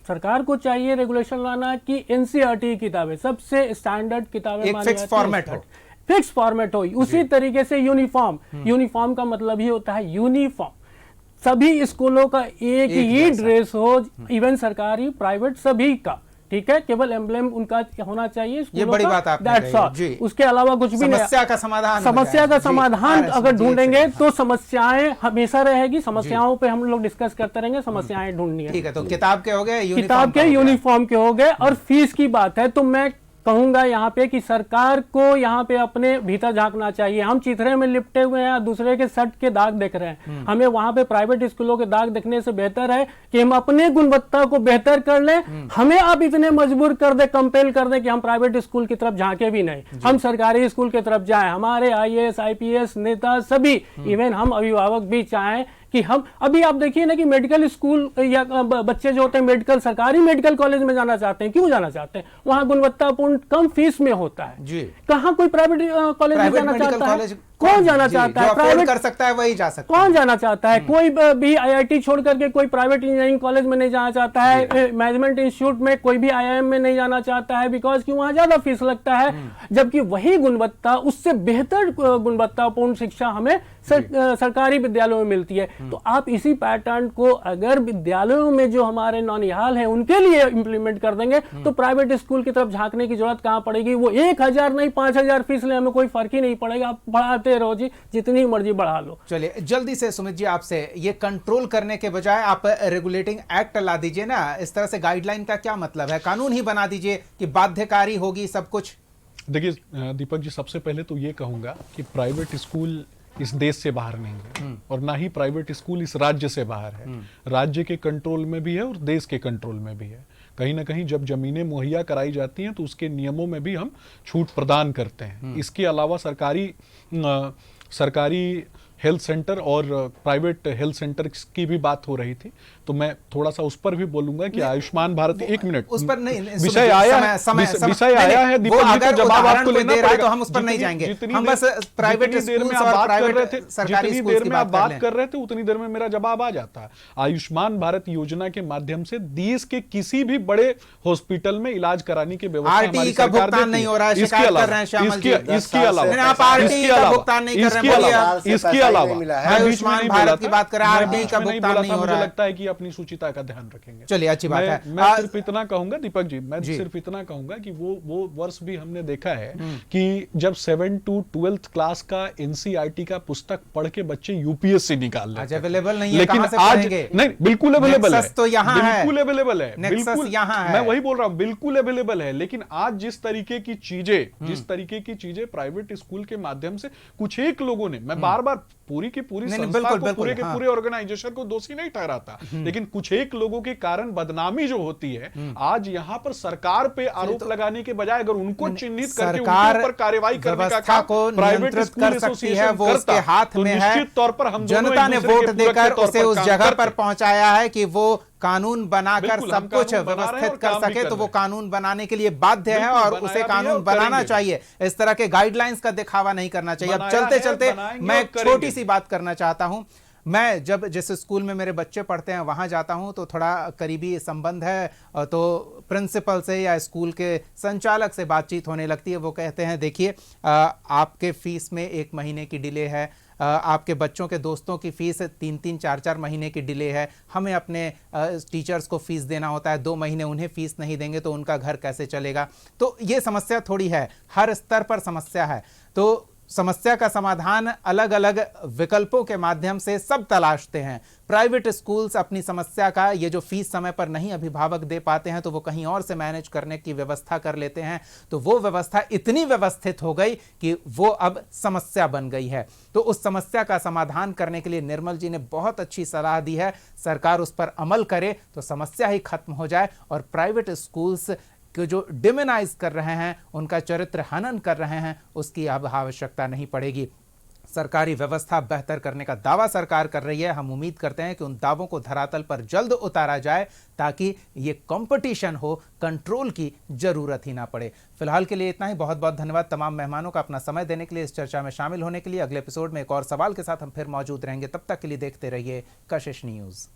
सरकार को चाहिए रेगुलेशन लाना कि एनसीईआरटी किताबें सबसे स्टैंडर्ड किताबें, फिक्स फॉर्मेट हो, फिक्स फॉर्मेट हो। उसी तरीके से यूनिफॉर्म का मतलब ही होता है यूनिफॉर्म, सभी स्कूलों का एक ही ड्रेस हो, इवन सरकारी प्राइवेट सभी का, ठीक है, केवल एम्ब्लेम उनका होना चाहिए। ये बड़ी बात आपने कही। उसके अलावा कुछ भी नहीं। समस्या का समाधान अगर ढूंढेंगे तो समस्याएं हमेशा रहेगी, समस्याओं पे हम लोग डिस्कस करते रहेंगे, समस्याएं ढूंढनी है। ठीक है, तो किताब के हो गए, किताब के यूनिफॉर्म के हो गए, और फीस की बात है तो मैं कहूंगा यहाँ पे कि सरकार को यहाँ पे अपने भीतर झांकना चाहिए। हम चिथड़े में लिपटे हुए हैं, दूसरे के शर्ट के दाग देख रहे हैं, हमें वहां पे प्राइवेट स्कूलों के दाग देखने से बेहतर है कि हम अपने गुणवत्ता को बेहतर कर लें। हमें आप इतने मजबूर कर दे, कंपेल कर दे कि हम प्राइवेट स्कूल की तरफ झांके भी नहीं, हम सरकारी स्कूल की तरफ जाएं। हमारे IAS IPS नेता सभी, इवन हम अभिभावक भी चाहें कि हम, अभी आप देखिए ना कि मेडिकल स्कूल या बच्चे जो होते हैं मेडिकल, सरकारी मेडिकल कॉलेज में जाना चाहते हैं, क्यों जाना चाहते हैं? वहां गुणवत्तापूर्ण कम फीस में होता है जी। कहाँ कोई प्राइवेट कॉलेज में जाना चाहता है? कौन जाना चाहता है? प्राइवेट कर सकता है वही जा सकता है। कौन जाना चाहता है? कोई भी IIT छोड़ करके कोई प्राइवेट इंजीनियरिंग कॉलेज में नहीं जाना चाहता है, मैनेजमेंट इंस्टीट्यूट में कोई भी IIM में नहीं जाना चाहता है, बिकॉज कि वहां ज्यादा फीस लगता है, जबकि वही गुणवत्ता, उससे बेहतर गुणवत्तापूर्ण शिक्षा हमें सरकारी विद्यालयों में मिलती है। तो आप इसी पैटर्न को अगर विद्यालयों में जो हमारे नौनिहाल हैं उनके लिए इंप्लीमेंट कर देंगे तो प्राइवेट स्कूल की तरफ झांकने की जरूरत कहां पड़ेगी। वो 1000 नहीं 5000 फीस ले, हमें कोई फर्क ही नहीं पड़ेगा। आप बढ़ाते रहो जी, जितनी मर्जी बढ़ा लो। चलिए जल्दी से सुमित जी, आपसे ये कंट्रोल करने के बजाय आप रेगुलेटिंग एक्ट ला दीजिए ना। इस तरह से गाइडलाइन का क्या मतलब है? कानून ही बना दीजिए कि बाध्यकारी होगी सब कुछ। देखिए दीपक जी, सबसे पहले तो ये कहूंगा कि प्राइवेट स्कूल इस देश से बाहर नहीं है, और ना ही प्राइवेट स्कूल इस राज्य से बाहर है। राज्य के कंट्रोल में भी है और देश के कंट्रोल में भी है। कहीं ना कहीं जब जमीनें मुहैया कराई जाती हैं तो उसके नियमों में भी हम छूट प्रदान करते हैं। इसके अलावा सरकारी हेल्थ सेंटर और प्राइवेट हेल्थ सेंटर की भी बात हो रही थी। तो मैं थोड़ा सा उस पर भी बोलूंगा कि आयुष्मान भारत, एक मिनट, उस पर नहीं, विषय आया है, विषय आया है दीपक जी, तो जवाब आपको लेना दे रहा है तो पड़ेगा। हम उस पर नहीं जाएंगे, जितनी हम बस प्राइवेट देर में स्कूल्स आप और बात कर रहे प्राइवेट थे, सरकारी जितनी स्कूल्स देर की में आप बात बात कर रहे थे उतनी देर में मेरा जवाब आ जाता है। आयुष्मान भारत योजना के माध्यम से देश के किसी भी बड़े हॉस्पिटल में इलाज कराने की व्यवस्था हमारी आरटीई का सरकार भुगतान देती नहीं हो रहा है, इसके शिकायत कर अलावा- रहे हैं श्यामल जी। इसके अलावा नहीं, आप आरटीई का भुगतान नहीं कर रहे हैं, बोलिए आप। इसके अलावा आयुष्मान भारत की बात करें, आरटीई का भुगतान नहीं हो रहा मुझे है। लगता है कि अपनी सुचिता का ध्यान रखेंगे। चलिए, अच्छी बात है। मैं सिर्फ इतना कहूंगा दीपक जी, मैं सिर्फ इतना कहूंगा कि वो वर्ष भी हमने देखा है कि जब 7 to 12th क्लास का एनसीईआरटी का पुस्तक पढ़ के बच्चे यूपीएससी निकाल लेते आज थे। अवेलेबल नहीं है, लेकिन कहां से आज पढ़ेंगे? नहीं, बिल्कुल अवेलेबल है, नेक्सस तो यहाँ है, बिल्कुल अवेलेबल है, नेक्सस बिल्कुल यहाँ है। मैं वही बोल रहा हूं, बिल्कुल अवेलेबल है। लेकिन आज जिस तरीके की चीजें प्राइवेट स्कूल के माध्यम से कुछ एक लोगों ने, मैं बार बार पूरी की पूरी नहीं, संस्था बिल्कुल, को, बिल्कुल, पूरे के हाँ। पूरे ऑर्गेनाइजेशन को दोषी नहीं ठहराता, लेकिन कुछ एक लोगों के कारण बदनामी जो होती है, आज यहां पर सरकार पे आरोप लगाने के बजाय अगर उनको चिन्हित करके सरकार उनके ऊपर कार्रवाई करने का व्यवस्था काम को प्राइवेट नियंत्रित स्कूल कर सकती है, एसोसिएशन वो उसके करता, हाथ तो में है। निश्चित तौर पर हम दोनों जनता ने एक दूसरे वोट के पूरक देकर के तौर उसे पर उस काम जगह पर करते। पहुंचाया है कि वो कानून बनाकर बिल्कुल, हम सब कुछ कानून बना रहे हैं व्यवस्थित और कर काम भी सके, कर तो वो रहे हैं। कानून बनाने के लिए बाध्य है बिल्कुल, और बनाया उसे भी है कानून और बनाना करेंगे। चाहिए। इस तरह के गाइडलाइंस का दिखावा नहीं करना चाहिए। अब बनाया चलते है, चलते बनाएंगे मैं और एक करेंगे। छोटी सी बात करना चाहता हूं। मैं जब जिस स्कूल में मेरे बच्चे पढ़ते हैं वहां जाता हूं तो थोड़ा करीबी संबंध है, तो प्रिंसिपल से या स्कूल के संचालक से बातचीत होने लगती है। वो कहते हैं, देखिए आपके फीस में 1 महीने की डिले है, आपके बच्चों के दोस्तों की फीस 3-3, 4-4 महीने की डिले है, हमें अपने टीचर्स को फीस देना होता है, 2 महीने उन्हें फीस नहीं देंगे तो उनका घर कैसे चलेगा। तो ये समस्या थोड़ी है, हर स्तर पर समस्या है। तो समस्या का समाधान अलग अलग विकल्पों के माध्यम से सब तलाशते हैं। प्राइवेट स्कूल्स अपनी समस्या का, ये जो फीस समय पर नहीं अभिभावक दे पाते हैं तो वो कहीं और से मैनेज करने की व्यवस्था कर लेते हैं। तो वो व्यवस्था इतनी व्यवस्थित हो गई कि वो अब समस्या बन गई है। तो उस समस्या का समाधान करने के लिए निर्मल जी ने बहुत अच्छी सलाह दी है। सरकार उस पर अमल करे तो समस्या ही खत्म हो जाए और प्राइवेट स्कूल्स कि जो डिमोनाइज कर रहे हैं, उनका चरित्र हनन कर रहे हैं, उसकी अब आवश्यकता नहीं पड़ेगी। सरकारी व्यवस्था बेहतर करने का दावा सरकार कर रही है। हम उम्मीद करते हैं कि उन दावों को धरातल पर जल्द उतारा जाए ताकि ये कंपटीशन हो, कंट्रोल की जरूरत ही ना पड़े। फिलहाल के लिए इतना ही। बहुत बहुत धन्यवाद तमाम मेहमानों का अपना समय देने के लिए, इस चर्चा में शामिल होने के लिए। अगले एपिसोड में एक और सवाल के साथ हम फिर मौजूद रहेंगे। तब तक के लिए देखते रहिए कशिश न्यूज़।